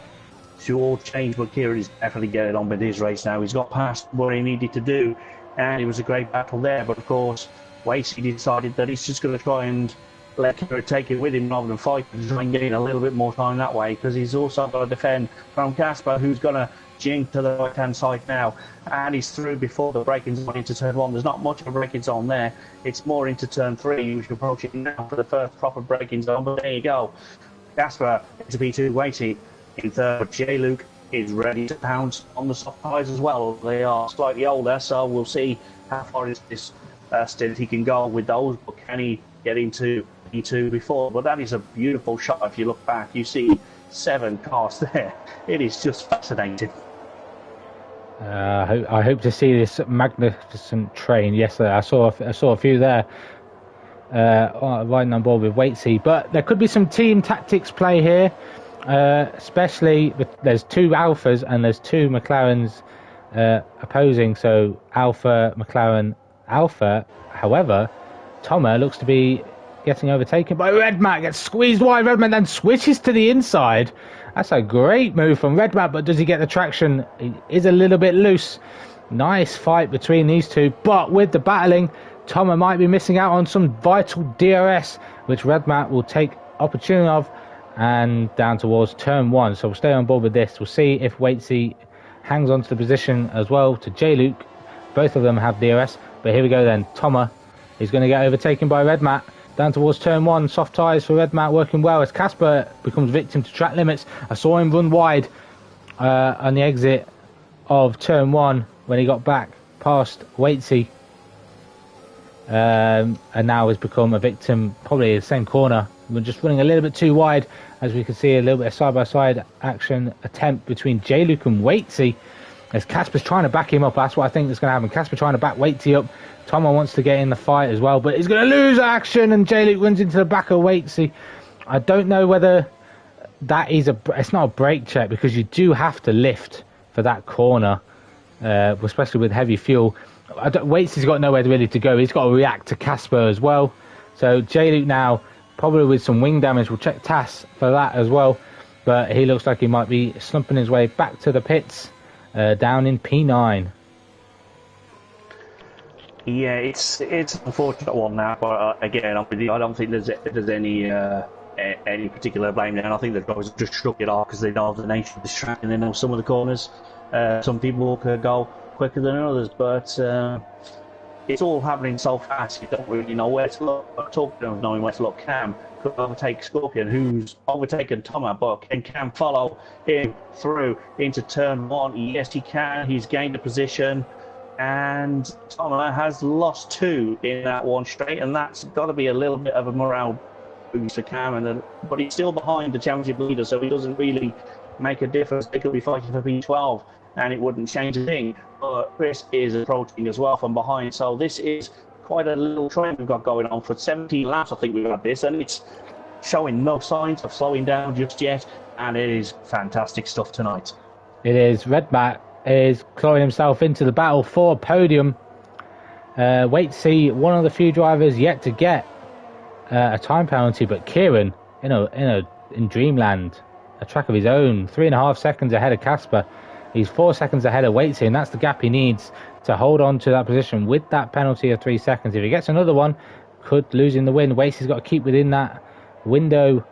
all change. But Kieran is definitely getting on with his race now. He's got past what he needed to do, and it was a great battle there. But of course, Wasey decided that he's just going to try and let Kieran take it with him rather than fight and try and gain a little bit more time that way, because he's also got to defend from Casper, who's going to jink to the right-hand side now, and he's through before the braking zone into turn 1. There's not much of a braking zone there. It's more into turn 3, which you're approaching now for the first proper braking zone, but there you go. Casper into P2, Wasey in 3rd. J-Luke is ready to pounce on the soft tyres as well. They are slightly older, so we'll see how far is this stint he can go with those, but can he get into P2 before? But that is a beautiful shot. If you look back, you see 7 cars there. It is just fascinating. I hope to see this magnificent train. Yesterday, I saw a few there, riding on board with Wasey. But there could be some team tactics play here, especially there's 2 Alphas and there's 2 McLarens opposing. So Alpha, McLaren, Alpha. However, Thomas looks to be getting overtaken by Redmat, gets squeezed wide. Redmat then switches to the inside. That's a great move from Redmat, but does he get the traction? He is a little bit loose. Nice fight between these two, but with the battling, Thomas might be missing out on some vital DRS, which Redmat will take opportunity of, and down towards turn 1. So we'll stay on board with this. We'll see if Wasey hangs on to the position as well to J-Luke. Both of them have DRS, but here we go then. Thomas is going to get overtaken by Redmat. Down towards turn 1, soft tyres for Redmat working well as Casper becomes victim to track limits. I saw him run wide on the exit of turn 1 when he got back past Wasey, and now has become a victim probably in the same corner. We're just running a little bit too wide, as we can see a little bit of side-by-side action attempt between J-Luke and Wasey, as Casper's trying to back him up. That's what I think is going to happen. Casper trying to back Wasey up. Thomas wants to get in the fight as well, but he's going to lose action, and J-Luke runs into the back of Wasey. I don't know whether that is it's not a brake check, because you do have to lift for that corner, especially with heavy fuel. Wasey's got nowhere really to go. He's got to react to Casper as well. So J-Luke now, probably with some wing damage, will check TAS for that as well. But he looks like he might be slumping his way back to the pits, down in P9. Yeah, it's an unfortunate one now, but again, I don't think there's any particular blame there, and I think the drivers just shrug it off because they know the nature of this track and they know some of the corners. Some people could go quicker than others, but it's all happening so fast you don't really know where to look. Talking of knowing where to look, Cam could overtake Scorpion, who's overtaken Thomas, but can Cam follow him through into turn 1? Yes, he can. He's gained a position. And Thomas has lost 2 in that one straight, and that's got to be a little bit of a morale boost for Cam. But he's still behind the championship leader, so he doesn't really make a difference. They could be fighting for P12, and it wouldn't change a thing. But Chris is approaching as well from behind, so this is quite a little trend we've got going on. For 17 laps, I think we've had this, and it's showing no signs of slowing down just yet, and it is fantastic stuff tonight. It is. Redmat is clawing himself into the battle for a podium. Wait to see one of the few drivers yet to get a time penalty, but Kieran in Dreamland, a track of his own, 3.5 seconds ahead of Casper. He's 4 seconds ahead of Waitsy, and that's the gap he needs to hold on to that position with that penalty of 3 seconds. If he gets another one, could lose in the win. Waisy's got to keep within that window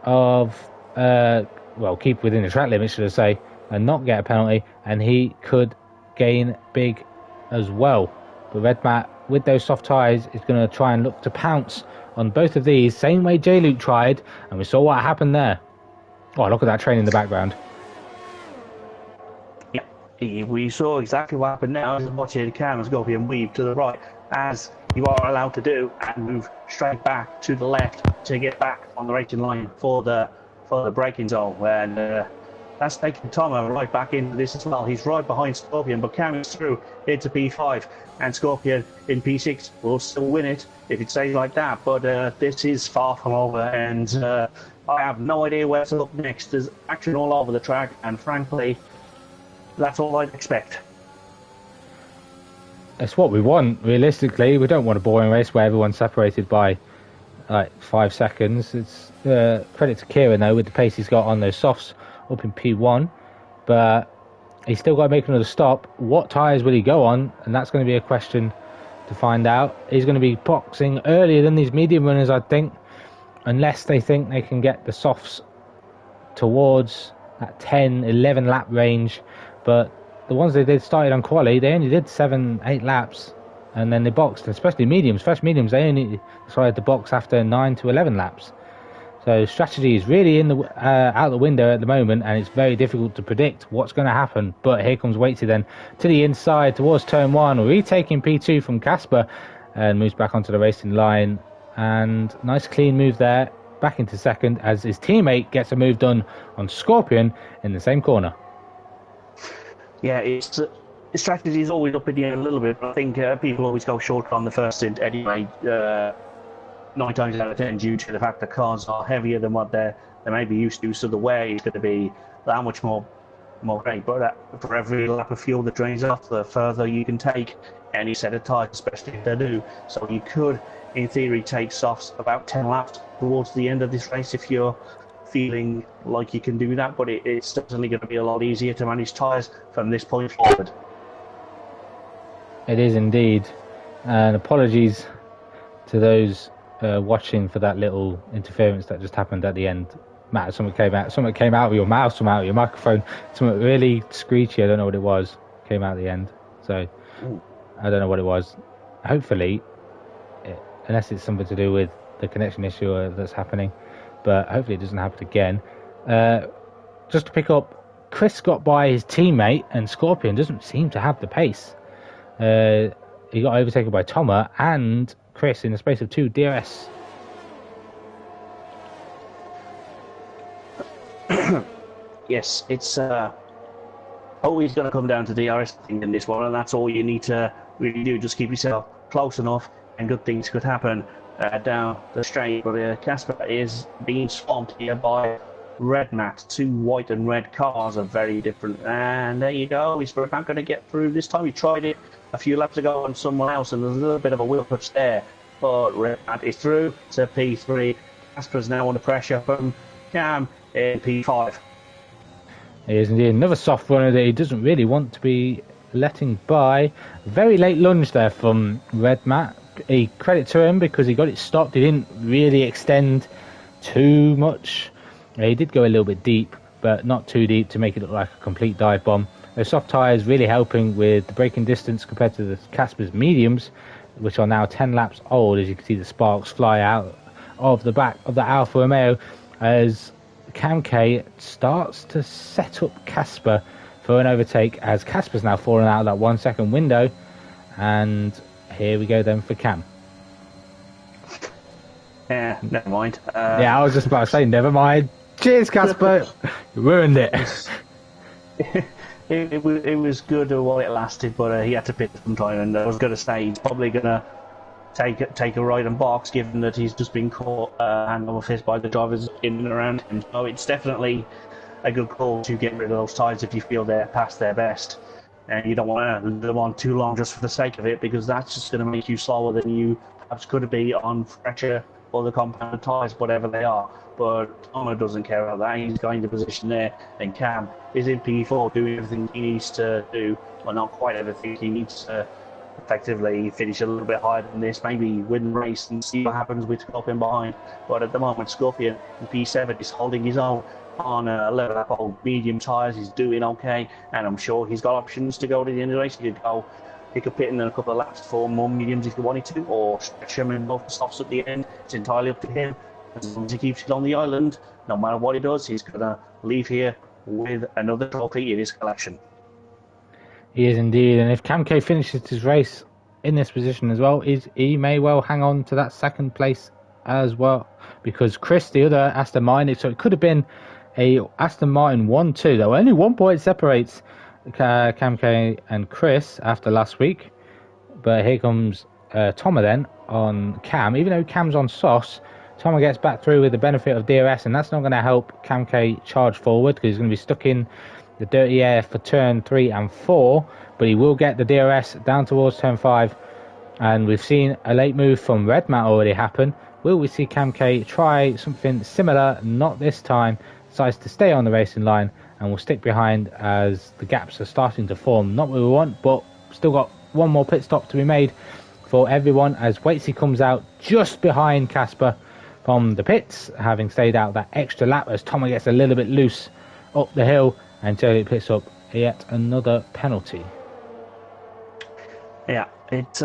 of keep within the track limit, should I say, and not get a penalty, and he could gain big as well. But Redmat, with those soft tyres, is going to try and look to pounce on both of these, same way J-Luke tried, and we saw what happened there. Oh, look at that train in the background. Yeah, we saw exactly what happened now. As watching Cam and Scorpion weave to the right, as you are allowed to do, and move straight back to the left to get back on the racing line for the braking zone. And That's taking Tomo right back into this as well. He's right behind Scorpion, but Cam is through into P5, and Scorpion in P6 will still win it if it stays like that. But this is far from over, and I have no idea where to look next. There's action all over the track, and frankly, that's all I'd expect. It's what we want, realistically. We don't want a boring race where everyone's separated by like 5 seconds. It's credit to Kieran, though, with the pace he's got on those softs up in P1, but he's still got to make another stop. What tyres will he go on? And that's going to be a question to find out. He's going to be boxing earlier than these medium runners, I think, unless they think they can get the softs towards that 10, 11 lap range. But the ones they did started on quali, they only did 7, 8 laps, and then they boxed, especially mediums, fresh mediums, they only decided to box after 9 to 11 laps. So strategy is really out the window at the moment, and it's very difficult to predict what's going to happen. But here comes Waitsy then to the inside towards turn 1, retaking P2 from Casper, and moves back onto the racing line. And nice clean move there, back into second as his teammate gets a move done on Scorpion in the same corner. Yeah, it's strategy is always up in the air a little bit, but I think people always go short on the first stint anyway. 9 times out of 10 due to the fact that cars are heavier than what they may be used to, so the wear is going to be that much more great. But for every lap of fuel that drains off, the further you can take any set of tyres, especially if they're new. So you could, in theory, take softs about 10 laps towards the end of this race if you're feeling like you can do that, but it's certainly going to be a lot easier to manage tyres from this point forward. It is indeed. And apologies to those watching for that little interference that just happened at the end. Matt, something came out of your mouth, something out of your microphone, something really screechy, I don't know what it was, came out at the end. So I don't know what it was. Hopefully, unless it's something to do with the connection issue that's happening, but hopefully it doesn't happen again. Just to pick up, Chris got by his teammate, and Scorpion doesn't seem to have the pace. He got overtaken by Toma and Chris in the space of 2 DRS. Yes, it's always going to come down to DRS in this one, and that's all you need to really do. Just keep yourself close enough, and good things could happen down the straight. But Casper is being swamped here by red mat. 2 white and red cars are very different, and there you go. He's not going to get through this time. He tried it a few laps ago on someone else, and there's a little bit of a wheel touch there, but red mat is through to P3. Casper's now under pressure from Cam in P5. He is indeed another soft runner that he doesn't really want to be letting by. Very late lunge there from red mat. A credit to him because he got it stopped. He didn't really extend too much. He did go a little bit deep, but not too deep to make it look like a complete dive bomb. Those soft tyres really helping with the braking distance compared to the Casper's mediums, which are now 10 laps old. As you can see, the sparks fly out of the back of the Alfa Romeo as Cam K starts to set up Casper for an overtake, as Casper's now fallen out of that 1 second window. And here we go then for Cam. Yeah, never mind. Yeah, I was just about to say, never mind. Cheers, Casper. You ruined it. It was good while it lasted, but he had to pit sometime, and I was going to say he's probably going to take a ride and box, given that he's just been caught hand over fist by the drivers in and around him. So it's definitely a good call to get rid of those tyres if you feel they're past their best, and you don't want to leave them on too long just for the sake of it, because that's just going to make you slower than you perhaps could be on fresher or the compound tyres, whatever they are. But Tomo doesn't care about that. He's going to position there, and Cam is in P4 doing everything he needs to do. Well, not quite everything. He needs to effectively finish a little bit higher than this, maybe win the race and see what happens with Scorpion behind. But at the moment, Scorpion in P7 is holding his own on a level up old medium tyres. He's doing okay, and I'm sure he's got options to go to the end of the race. He could go pick a pit in a couple of laps for more mediums if he wanted to, or stretch him and both the softs at the end. It's entirely up to him. As long as he keeps it on the island, no matter what he does, he's going to leave here with another trophy in his collection. He is indeed, and if Cam K finishes his race in this position as well, he may well hang on to that second place as well, because Chris, the other Aston Martin, so it could have been a Aston Martin 1-2. Though only 1 point separates Cam K and Chris after last week. But here comes Thomas then on Cam. Even though Cam's on Sauce, Thomas gets back through with the benefit of DRS, and that's not going to help Cam K charge forward because he's going to be stuck in the dirty air for turn 3 and 4. But he will get the DRS down towards turn 5. And we've seen a late move from Red Matt already happen. Will we see Cam K try something similar? Not this time. Decides to stay on the racing line and will stick behind as the gaps are starting to form. Not what we want, but still got one more pit stop to be made for everyone as Waitsy comes out just behind Casper from the pits, having stayed out that extra lap as Thomas gets a little bit loose up the hill until it picks up yet another penalty. Yeah, it's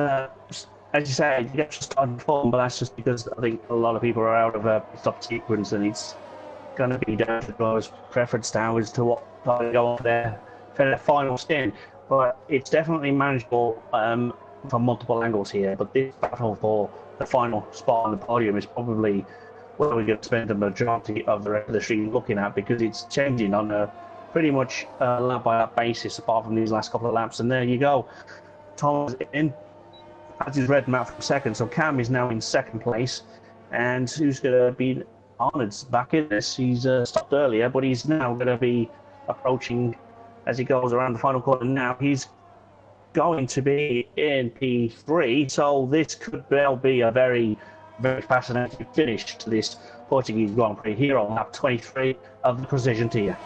as you say, you get to start and form, but that's just because I think a lot of people are out of a stop sequence, and it's going to be down to the driver's preference now as to what time they go on there for their final stint. But it's definitely manageable from multiple angles here. But this battle for the final spot on the podium is probably what we're going to spend the majority of the rest of the stream looking at, because it's changing on a pretty much lap by lap basis, apart from these last couple of laps. And there you go. Tom's in, as is Red Matt from second, so Cam is now in second place, and who's going to be Arnold's back in this. He's stopped earlier, but he's now going to be approaching as he goes around the final corner. Now he's going to be in P3, so this could well be a very, very fascinating finish to this Portuguese Grand Prix here on lap 23 of the Precision tier.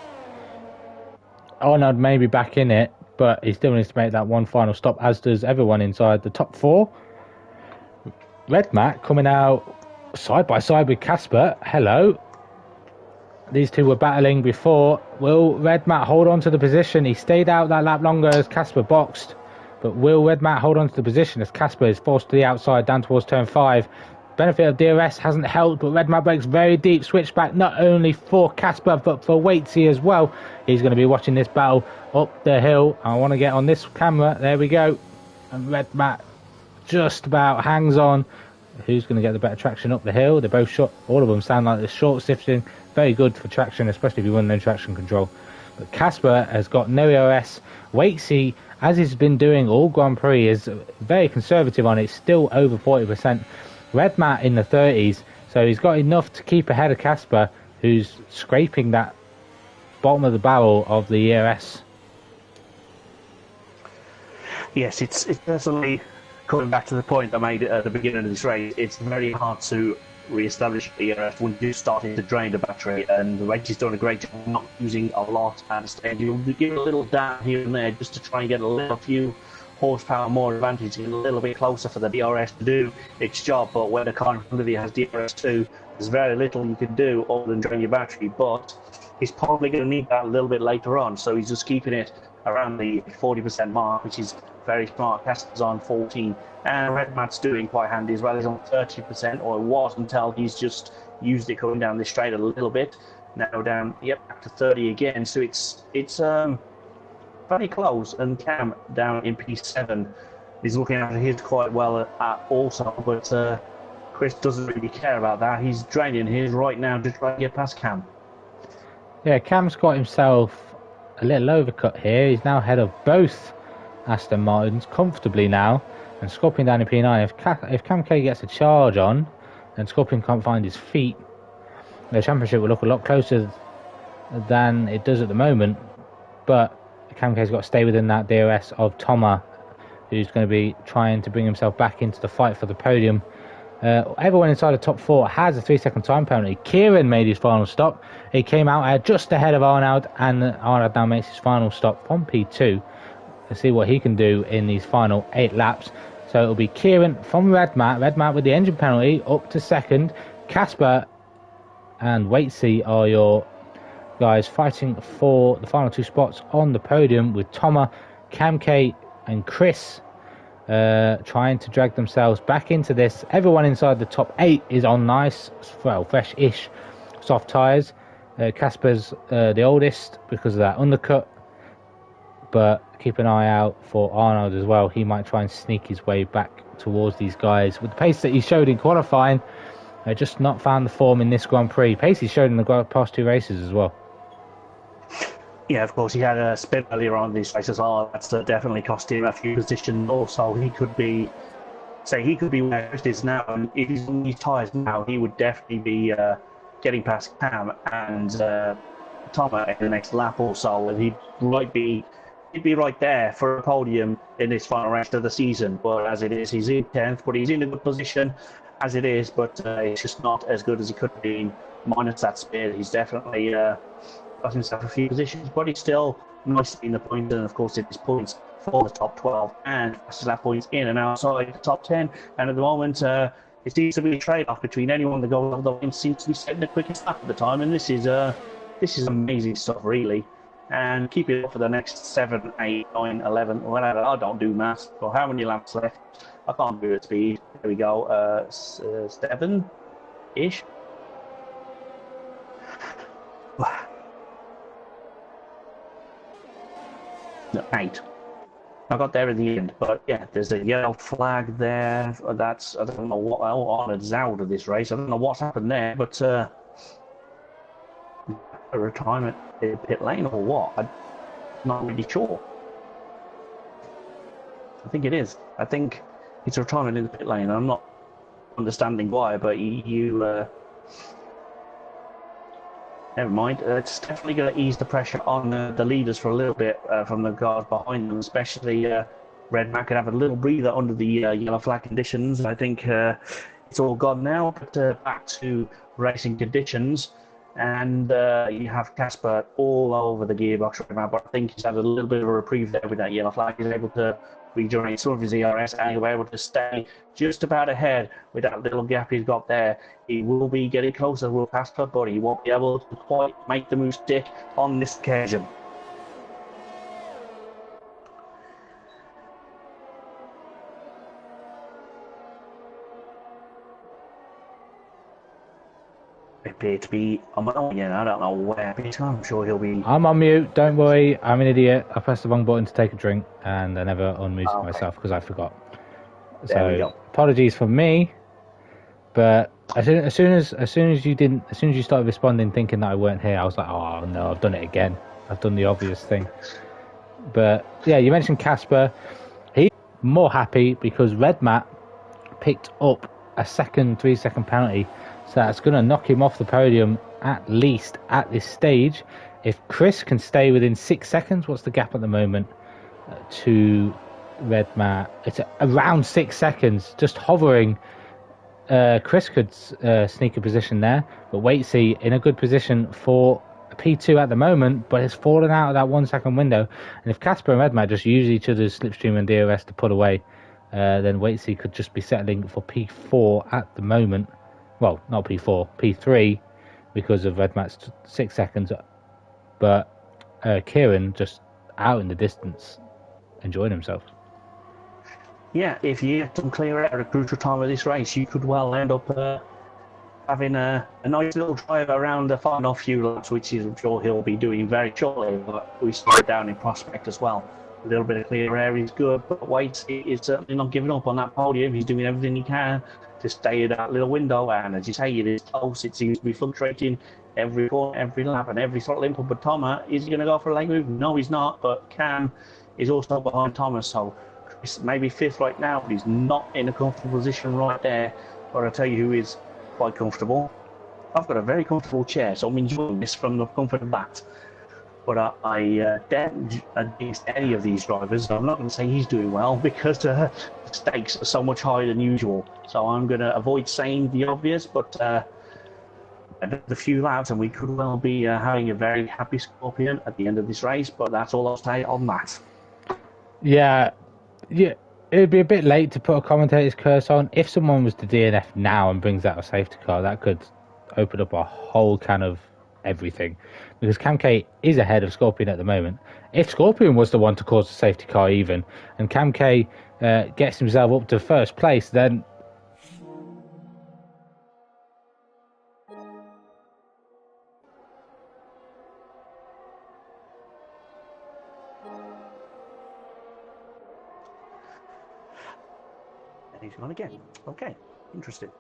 Arnold may be back in it, but he still needs to make that one final stop, as does everyone inside the top 4. Red Matt coming out side by side with Casper. Hello. These two were battling before. Will Red Matt hold on to the position? He stayed out that lap longer as Casper boxed. But will Red Matt hold on to the position as Casper is forced to the outside down towards turn 5? Benefit of DRS hasn't helped, but Red Matt breaks very deep. Switch back not only for Casper, but for Waitsy as well. He's going to be watching this battle up the hill. I want to get on this camera. There we go. And Red Matt just about hangs on. Who's going to get the better traction up the hill? They're both short. All of them sound like they're short shifting. Very good for traction, especially if you run no traction control. But Casper has got no ERS. Waitsy, as he's been doing all Grand Prix, is very conservative on it. Still over 40%. Red Matt in the 30s. So he's got enough to keep ahead of Casper, who's scraping that bottom of the barrel of the ERS. Yes, it's personally, coming back to the point I made at the beginning of this race, it's very hard to re-establish the ERS when you're starting to drain the battery, and the Reggie's done a great job of not using a lot, and you'll give a little down here and there just to try and get a little few horsepower more advantage, get a little bit closer for the DRS to do its job. But when the car in front of you has DRS2, there's very little you can do other than drain your battery, but he's probably going to need that a little bit later on, so he's just keeping it around the 40% mark, which is very smart. Casper's on 14, and Red Matt's doing quite handy as well. He's on 30%, or it was until he's just used it coming down this straight a little bit. Now down, yep, back to 30 again. So it's very close. And Cam down in P7 is looking after his quite well also, but Chris doesn't really care about that. He's draining his right now to try and get past Cam. Yeah, Cam's got himself a little overcut here. He's now ahead of both Aston Martins comfortably now, and Scorpion down in P9. If Cam K gets a charge on and Scorpion can't find his feet, the championship will look a lot closer than it does at the moment. But Cam K's got to stay within that DRS of Thomas, who's going to be trying to bring himself back into the fight for the podium. Everyone inside the top 4 has a 3-second time penalty. Kieran made his final stop. He came out just ahead of Arnold, and Arnold now makes his final stop from P2. Let's see what he can do in these final 8 laps. So it'll be Kieran from Red Matt with the engine penalty up to second. Casper and Waitsy are your guys fighting for the final 2 spots on the podium, with Thomas, Cam K and Chris trying to drag themselves back into this. Everyone inside the top 8 is on nice, well, fresh-ish soft tyres. Casper's the oldest because of that undercut, but keep an eye out for Arnold as well. He might try and sneak his way back towards these guys with the pace that he showed in qualifying. Just not found the form in this Grand Prix. Pace he showed in the past 2 races as well. Yeah, of course, he had a spin earlier on in this race as well. That's definitely cost him a few positions. Also, he could be, he could be where Chris is now, and if he's on these tyres now, he would definitely be getting past Cam and Thomas in the next lap or so, and he'd be right there for a podium in this final race of the season. But as it is, he's in 10th, but he's in a good position as it is, but it's just not as good as he could have been minus that spin. He's definitely got himself a few positions, but he's still nicely in the points, and of course it is points for the top 12 and fastest lap points in and outside the top 10. And at the moment, it seems to be a trade-off between anyone that goes over the line seems to be setting the quickest lap at the time, and this is amazing stuff, really. And keep it up for the next 7, 8, 9, 11, whatever. I don't do maths, but how many laps left? I can't do it speed. There we go. 7-ish. No, 8. I got there in the end, but yeah, there's a yellow flag there. That's, I don't know what honoured's out of this race. I don't know what's happened there, but a retirement in pit lane or what? I'm not really sure. I think it is. I think it's a retirement in the pit lane. I'm not understanding why, but never mind. It's definitely going to ease the pressure on the leaders for a little bit from the guards behind them, especially Red Mac could have a little breather under the yellow flag conditions. I think it's all gone now, but back to racing conditions. And you have Casper all over the gearbox right now, but I think he's had a little bit of a reprieve there with that yellow flag. He's able to regenerate some of his ERS, and he'll be able to stay just about ahead with that little gap he's got there. He will be getting closer with Casper, but he won't be able to quite make the move stick on this occasion. Appear to be on my own again. I don't know where, but I'm sure he'll be. I'm on mute. Don't worry. I'm an idiot. I pressed the wrong button to take a drink, and I never unmuted myself because I forgot. There we go. Apologies for me. But as soon as you started responding, thinking that I weren't here, I was like, oh no, I've done it again. I've done the obvious thing. But yeah, you mentioned Casper. He's more happy because Red Matt picked up a 3-second penalty. So that's going to knock him off the podium, at least at this stage. If Chris can stay within 6 seconds, what's the gap at the moment to Red Matt? It's around 6 seconds, just hovering. Chris could sneak a position there, but Waitsy in a good position for P2 at the moment, but it's fallen out of that 1 second window. And if Casper and Red Matt just use each other's slipstream and DRS to pull away, then Waitsy could just be settling for P4 at the moment. Well, not P4, P3, because of Red Matt's 6 seconds. But Kieran just out in the distance, enjoying himself. Yeah, if you get some clear air at a crucial time of this race, you could well end up having a nice little drive around the final few laps, which I'm sure he'll be doing very shortly. But we slow down in prospect as well. A little bit of clear air is good, but Waits is certainly not giving up on that podium. He's doing everything he can to stay in that little window, and as you say, it is close. It seems to be fluctuating every corner, every lap, and every throttle input. But Thomas, is he going to go for a leg move? No, he's not. But Cam is also behind Thomas, so Chris maybe fifth right now, but he's not in a comfortable position right there. But I'll tell you who is quite comfortable. I've got a very comfortable chair, so I'm enjoying this from the comfort of that. But I don't against any of these drivers. I'm not going to say he's doing well because the stakes are so much higher than usual. So I'm going to avoid saying the obvious, but a few laps and we could well be having a very happy Scorpion at the end of this race. But that's all I'll say on that. Yeah, it'd be a bit late to put a commentator's curse on. If someone was to DNF now and brings out a safety car, that could open up a whole can of everything, because Cam K is ahead of Scorpion at the moment. If Scorpion was the one to cause the safety car even, and Cam K gets himself up to first place, then And he's gone again. Okay, interesting.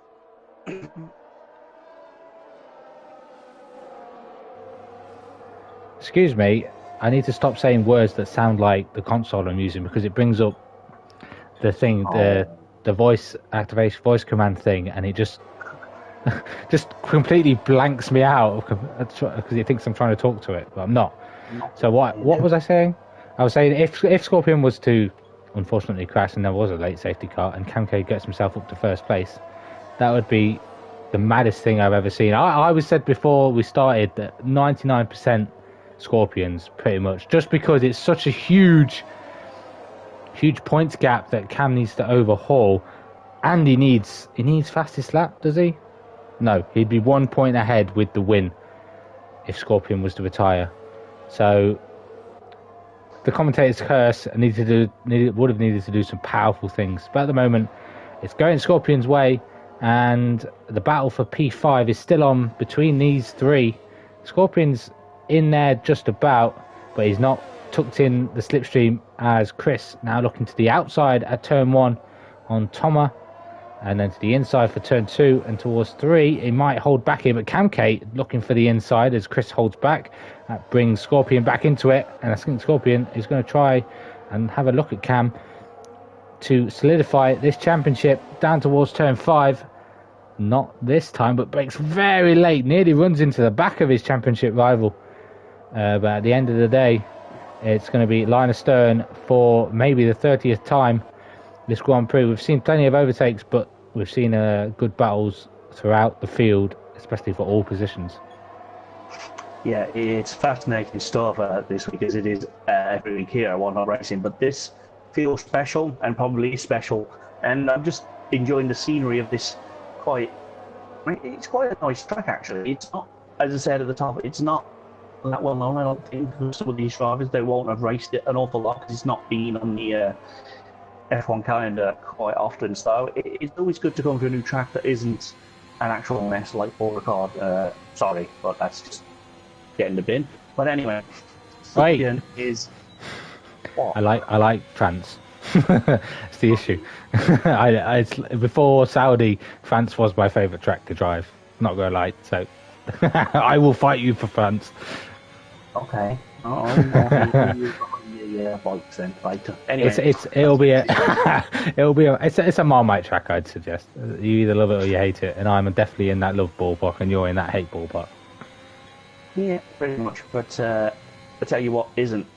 excuse me, I need to stop saying words that sound like the console I'm using, because it brings up the thing, the voice activation, voice command thing, and it just completely blanks me out because it thinks I'm trying to talk to it, but I'm not. So what was I saying? I was saying if Scorpion was to unfortunately crash and there was a late safety car and Kamke gets himself up to first place, that would be the maddest thing I've ever seen. I was said before we started that 99% Scorpions, pretty much, just because it's such a huge points gap that Cam needs to overhaul, and he needs fastest lap, does he? No, he'd be 1 point ahead with the win if Scorpion was to retire. So the commentators curse and would have needed to do some powerful things. But at the moment, it's going Scorpion's way, and the battle for P5 is still on between these three. Scorpion's in there just about, but he's not tucked in the slipstream as Chris now looking to the outside at turn 1 on Thomas, and then to the inside for turn 2 and towards 3. He might hold back here, but Kamke looking for the inside as Chris holds back. That brings Scorpion back into it, and I think Scorpion is going to try and have a look at Cam to solidify this championship down towards turn 5. Not this time, but breaks very late, nearly runs into the back of his championship rival. But at the end of the day, it's going to be line astern for maybe the 30th time this Grand Prix. We've seen plenty of overtakes, but we've seen good battles throughout the field, especially for all positions. Yeah, it's fascinating stuff this week, as it is every week here at One Hot Racing. But this feels special, and probably special. And I'm just enjoying the scenery of this. It's quite a nice track, actually. It's not, as I said at the top, it's not that well known. I don't think some of these drivers, they won't have raced it an awful lot because it's not been on the F1 calendar quite often. So it's always good to come to a new track that isn't an actual mess like Portugal. Sorry, but that's just getting the bin. But anyway, right. Is what? I like France. It's the issue. Before Saudi, France was my favourite track to drive. Not gonna lie, so I will fight you for France. Okay. Bikes then later. Anyway, it's a Marmite track. I'd suggest you either love it or you hate it, and I'm definitely in that love ballpark, and you're in that hate ballpark. Yeah, pretty much. But I tell you what isn't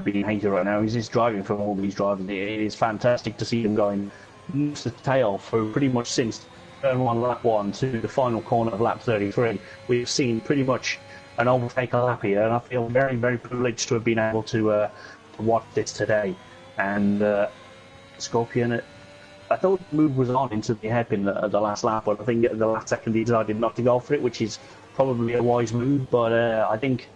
being hated right now is his driving from all these drivers. It is fantastic to see them going nose to tail through pretty much since turn 1, lap 1 to the final corner of lap 33. We've seen pretty much an overtake a lap here, and I feel very, very privileged to have been able to watch this today. And Scorpion, I thought the move was on into the hairpin at the last lap, but I think at the last second he decided not to go for it, which is probably a wise move. But I think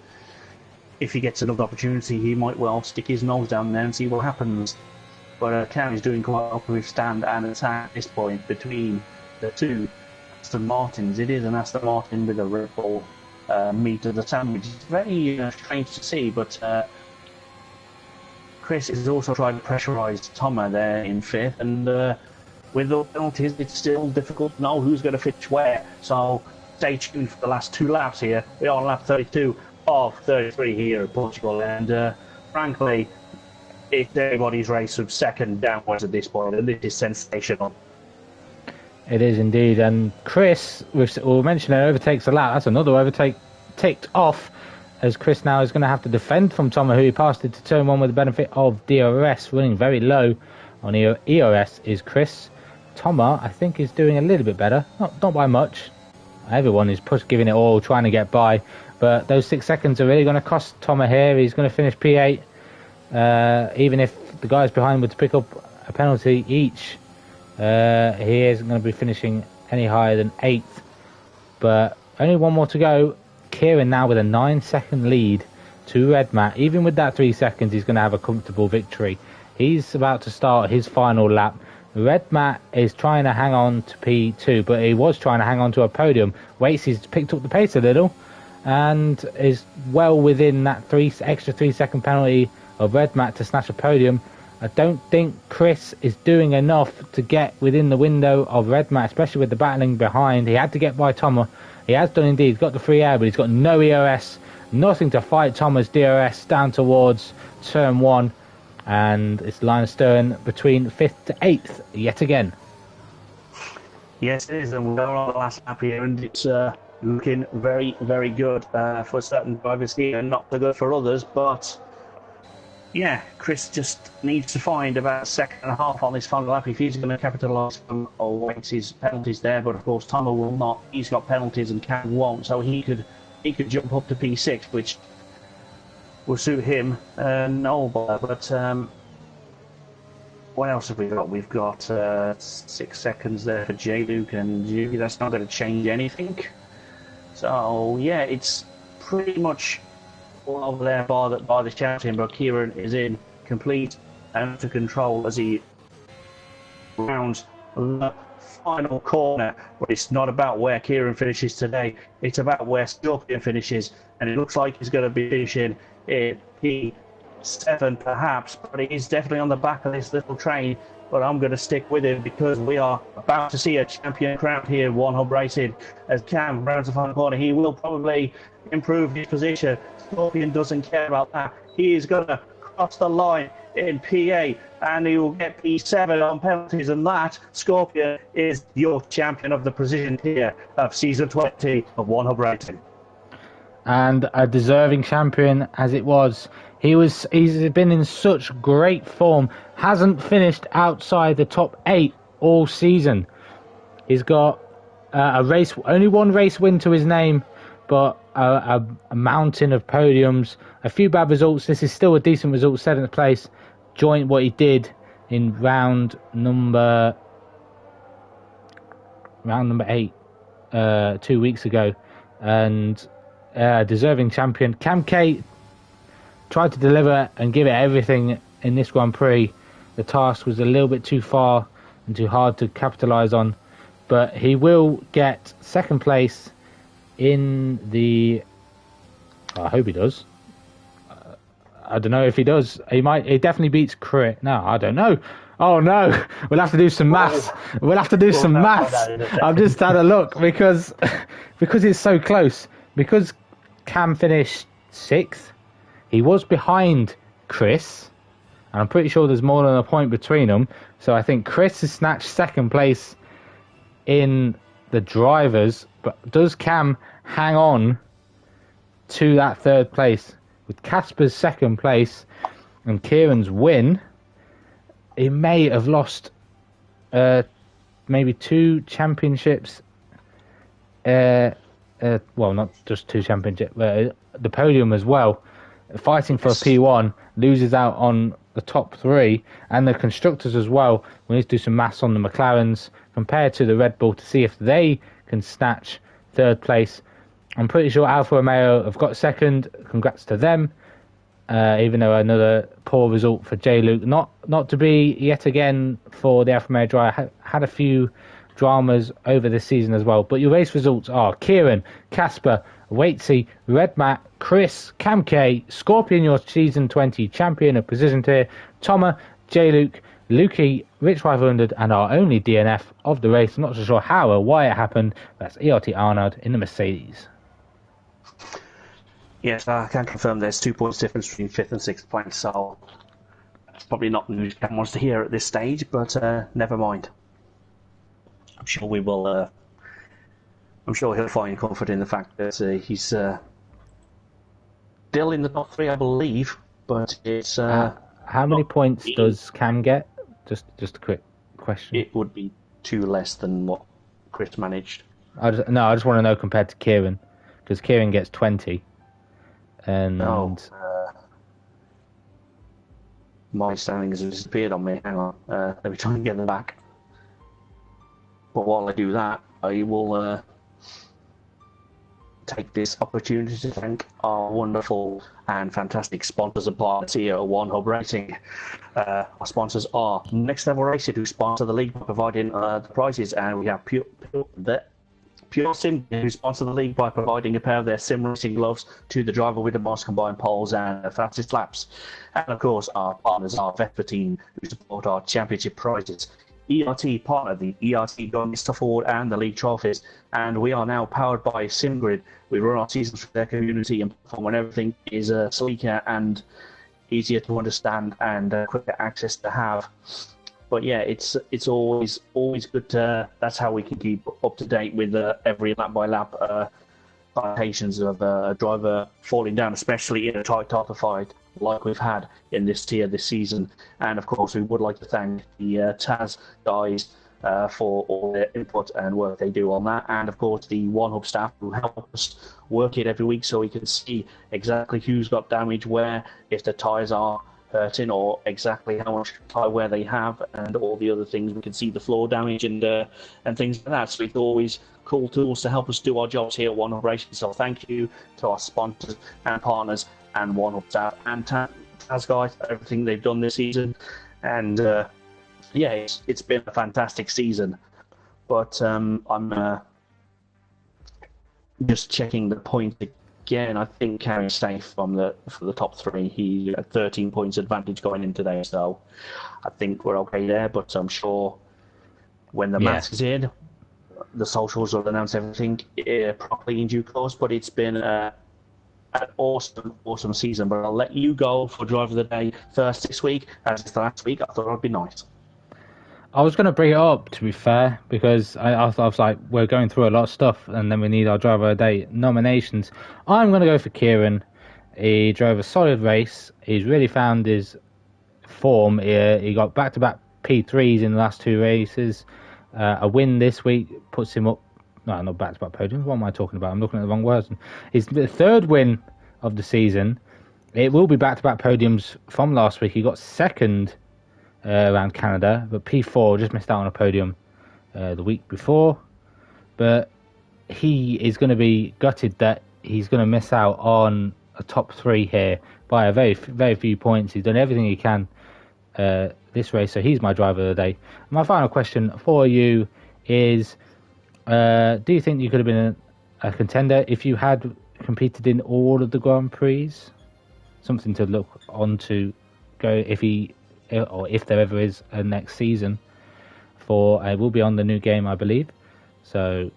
if he gets another opportunity, he might well stick his nose down there and see what happens. But Cam is doing quite well to withstand and attack at this point between the two Aston Martins. It is an Aston Martin with a Red Bull meat of the sandwich. It's very strange to see, but Chris is also trying to pressurise Thomas there in 5th, and with the penalties, it's still difficult to know who's going to finish where. So stay tuned for the last 2 laps here. We are on lap 32 of 33 here at Portugal, and frankly, it's everybody's race from second downwards at this point, and this is sensational. It is indeed, and Chris, we'll mention it, overtakes a lap. That's another overtake ticked off, as Chris now is going to have to defend from Thomas, who he passed into turn 1 with the benefit of DRS. Running very low on ERS is Chris. Thomas, I think, is doing a little bit better, not by much. Everyone is giving it all, trying to get by, but those 6 seconds are really going to cost Thomas here. He's going to finish P8, even if the guys behind were to pick up a penalty each. He isn't going to be finishing any higher than 8th, but only one more to go. Kieran now with a 9-second lead to Redmat. Even with that 3 seconds, he's going to have a comfortable victory. He's about to start his final lap. Redmat is trying to hang on to P2, but he was trying to hang on to a podium. Waits, he's picked up the pace a little and is well within that extra 3 second penalty of Redmat to snatch a podium. I don't think Chris is doing enough to get within the window of Redmat, especially with the battling behind. He had to get by Thomas. He has done indeed. He's got the free air, but he's got no ERS nothing to fight. Thomas DRS down towards turn 1, and it's line of stern between 5th to 8th yet again. Yes, it is, and we're on the last lap here, and it's looking very, very good for certain drivers here, and not so good for others. But yeah, Chris just needs to find about a second and a half on this final lap if he's going to capitalise from Waits' penalties there. But of course, Tomo will not. He's got penalties, and Cam won't, so he could jump up to P6, which will suit him. No, but. What else have we got? We've got 6 seconds there for J-Luke and Yuki. That's not going to change anything. So, yeah, it's pretty much all over there by the shouting, but Kieran is in complete and under control as he rounds the final corner. But it's not about where Kieran finishes today. It's about where Scorpion finishes. And it looks like he's going to be finishing in P7 perhaps, but he's definitely on the back of this little train. But I'm going to stick with him because we are about to see a champion crowned here, One Hub Racing. As Cam rounds the final corner, he will probably improve his position. Scorpion doesn't care about that. He is going to cross the line in P8 and he will get P7 on penalties, and that Scorpion is your champion of the precision tier of season 20 of One Hub Racing. And a deserving champion as it was. He's been in such great form, hasn't finished outside the top 8 all season. He's got only one race win to his name, but a mountain of podiums, a few bad results. This is still a decent result, 7th place, joint what he did in round number 8 2 weeks ago, and deserving champion. Cam K tried to deliver and give it everything in this Grand Prix. The task was a little bit too far and too hard to capitalise on, but he will get 2nd place in the... I hope he does. I don't know if he does. He definitely beats Crit. No, I don't know. Oh no, we'll have to do some maths. We'll have to do some maths. I've just had a look because it's so close. Because Cam finished 6th, he was behind Chris, and I'm pretty sure there's more than a point between them. So I think Chris has snatched 2nd place in the drivers, but does Cam hang on to that 3rd place? With Casper's 2nd place and Kieran's win, he may have lost maybe 2 championships. Well, not just 2 championships, but the podium as well. Fighting for P1, loses out on the top 3, and the constructors as well. We need to do some maths on the McLarens compared to the Red Bull to see if they can snatch 3rd place. I'm pretty sure Alfa Romeo have got 2nd. Congrats to them. Even though another poor result for J-Luke. Not to be yet again for the Alfa Romeo driver. Had a few dramas over this season as well. But your race results are Kieran, Casper, Waitsy, Red Matt, Chris, Cam K, Scorpion, your season 20 champion of precision tier, Toma, J-Luke, Lukey, Rich 500, and our only DNF of the race. I'm not so sure how or why it happened. That's ERT Arnold in the Mercedes. Yes, I can confirm there's 2 points difference between 5th and 6th place, so that's probably not news Cam wants to hear at this stage, but never mind. I'm sure we will. I'm sure he'll find comfort in the fact that he's still in the top 3, I believe. But it's how many points does Cam get? Just a quick question. It would be 2 less than what Chris managed. I just want to know compared to Kieran, because Kieran gets 20. And my standings have disappeared on me. Hang on, let me try and get them back. But while I do that, I will take this opportunity to thank our wonderful and fantastic sponsors and partners here at One Hub Racing. Our sponsors are Next Level Racing, who sponsor the league by providing the prizes, and we have Pure Sim, who sponsor the league by providing a pair of their sim racing gloves to the driver with the most combined poles and the fastest laps. And of course, our partners are Vespa Team, who support our championship prizes. ERT partner, the ERT going Mr. Ford and the league trophies, and we are now powered by SimGrid. We run our seasons for their community and platform when everything is sleeker and easier to understand and quicker access to have. But yeah, it's always good to. That's how we can keep up to date with every lap by lap occasions of a driver falling down, especially in a tight top fight like we've had in this tier this season. And of course, we would like to thank the Taz guys for all their input and work they do on that, and of course the One Hub staff who help us work it every week so we can see exactly who's got damage where, if the tyres are hurting, or exactly how much tyre wear they have, and all the other things. We can see the floor damage and things like that. So it's always cool tools to help us do our jobs here at One Hub Racing. So thank you to our sponsors and partners and One Hub staff and Taz guys for everything they've done this season. And yeah, it's been a fantastic season. But I'm just checking the point again. I think Carey's safe for the top three. He had 13 points advantage going in today, so I think we're okay there. But I'm sure when the maths is in, the socials will announce everything properly in due course. But it's been an awesome season. But I'll let you go for driver of the day first this week, as it's the last week. I thought it'd be nice. I was going to bring it up, to be fair, because I was like, we're going through a lot of stuff, and then we need our driver of the day nominations. I'm going to go for Kieran. He drove a solid race. He's really found his form. He got back-to-back P3s in the last two races. A win this week puts him up. No, not back-to-back podiums. What am I talking about? I'm looking at the wrong words. His third win of the season. It will be back-to-back podiums from last week. He got second around Canada, but P4 just missed out on a podium the week before. But he is going to be gutted that he's going to miss out on a top three here by a very few points. He's done everything he can this race, so he's my driver of the day. My final question for you is, do you think you could have been a contender if you had competed in all of the Grand Prix? Something to look on to go if there ever is a next season for. It will be on the new game, I believe. So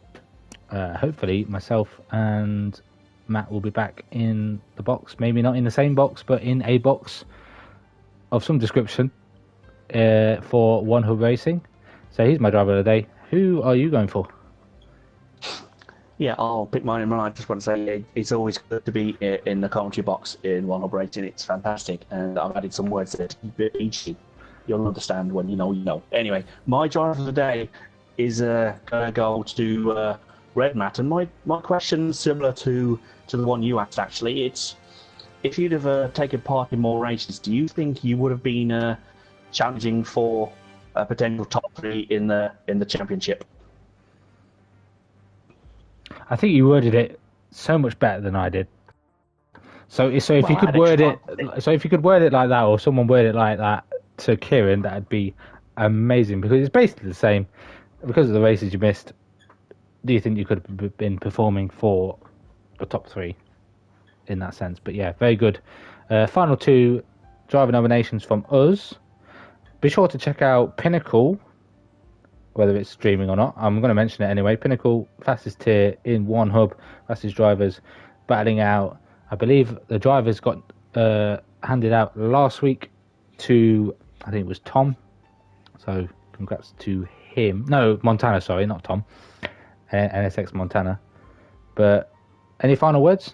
hopefully myself and Matt will be back in the box. Maybe not in the same box, but in a box of some description for One Hub Racing. So he's my driver of the day. Who are you going for? Yeah, I'll pick mine in mind. I just want to say it's always good to be in the commentary box in One Hub Racing. It's fantastic, and I've added some words there to keep it easy. You'll understand when you know. Anyway, my driver of the day is going to go to Red Matt, and my question is similar to the one you asked. Actually, it's if you'd have taken part in more races, do you think you would have been challenging for a potential top three in the championship? I think you worded it so much better than I did. So if you could word it like that, or someone word it like that to Kieran, that'd be amazing, because it's basically the same. Because of the races you missed, do you think you could have been performing for a top three in that sense? But yeah, very good. Final two driver nominations from us. Be sure to check out Pinnacle, whether it's streaming or not. I'm going to mention it anyway. Pinnacle, fastest tier in One Hub, fastest drivers battling out. I believe the drivers got handed out last week to, I think it was Tom. So congrats to him. No, Montana, sorry, not Tom. NSX Montana. But any final words?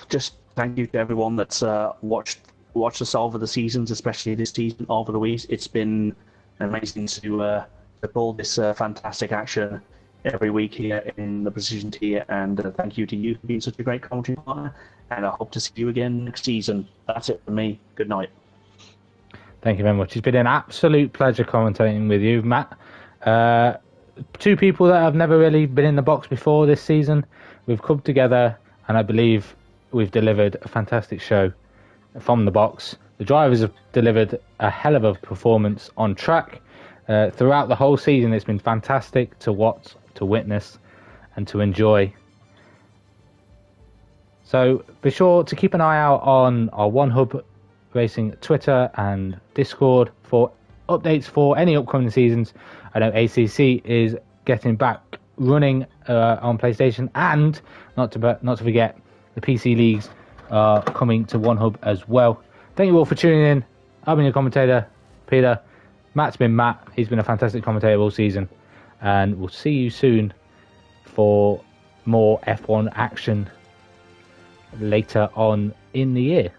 Just thank you to everyone that's watched us over the seasons, especially this season over the weeks. It's been amazing to pull this fantastic action every week here in the Precision tier, and thank you to you for being such a great commentary partner, and I hope to see you again next season. That's it for me. Good night. Thank you very much. It's been an absolute pleasure commentating with you, Matt. Two people that have never really been in the box before this season. We've come together, and I believe we've delivered a fantastic show from the box. The drivers have delivered a hell of a performance on track. Throughout the whole season, it's been fantastic to watch, to witness, and to enjoy. So be sure to keep an eye out on our One Hub Racing Twitter and Discord for updates for any upcoming seasons. I know ACC is getting back running on PlayStation, and not to forget, the PC leagues are coming to One Hub as well. Thank you all for tuning in. I've been your commentator, Peter. Matt's been Matt. He's been a fantastic commentator all season, and we'll see you soon for more F1 action later on in the year.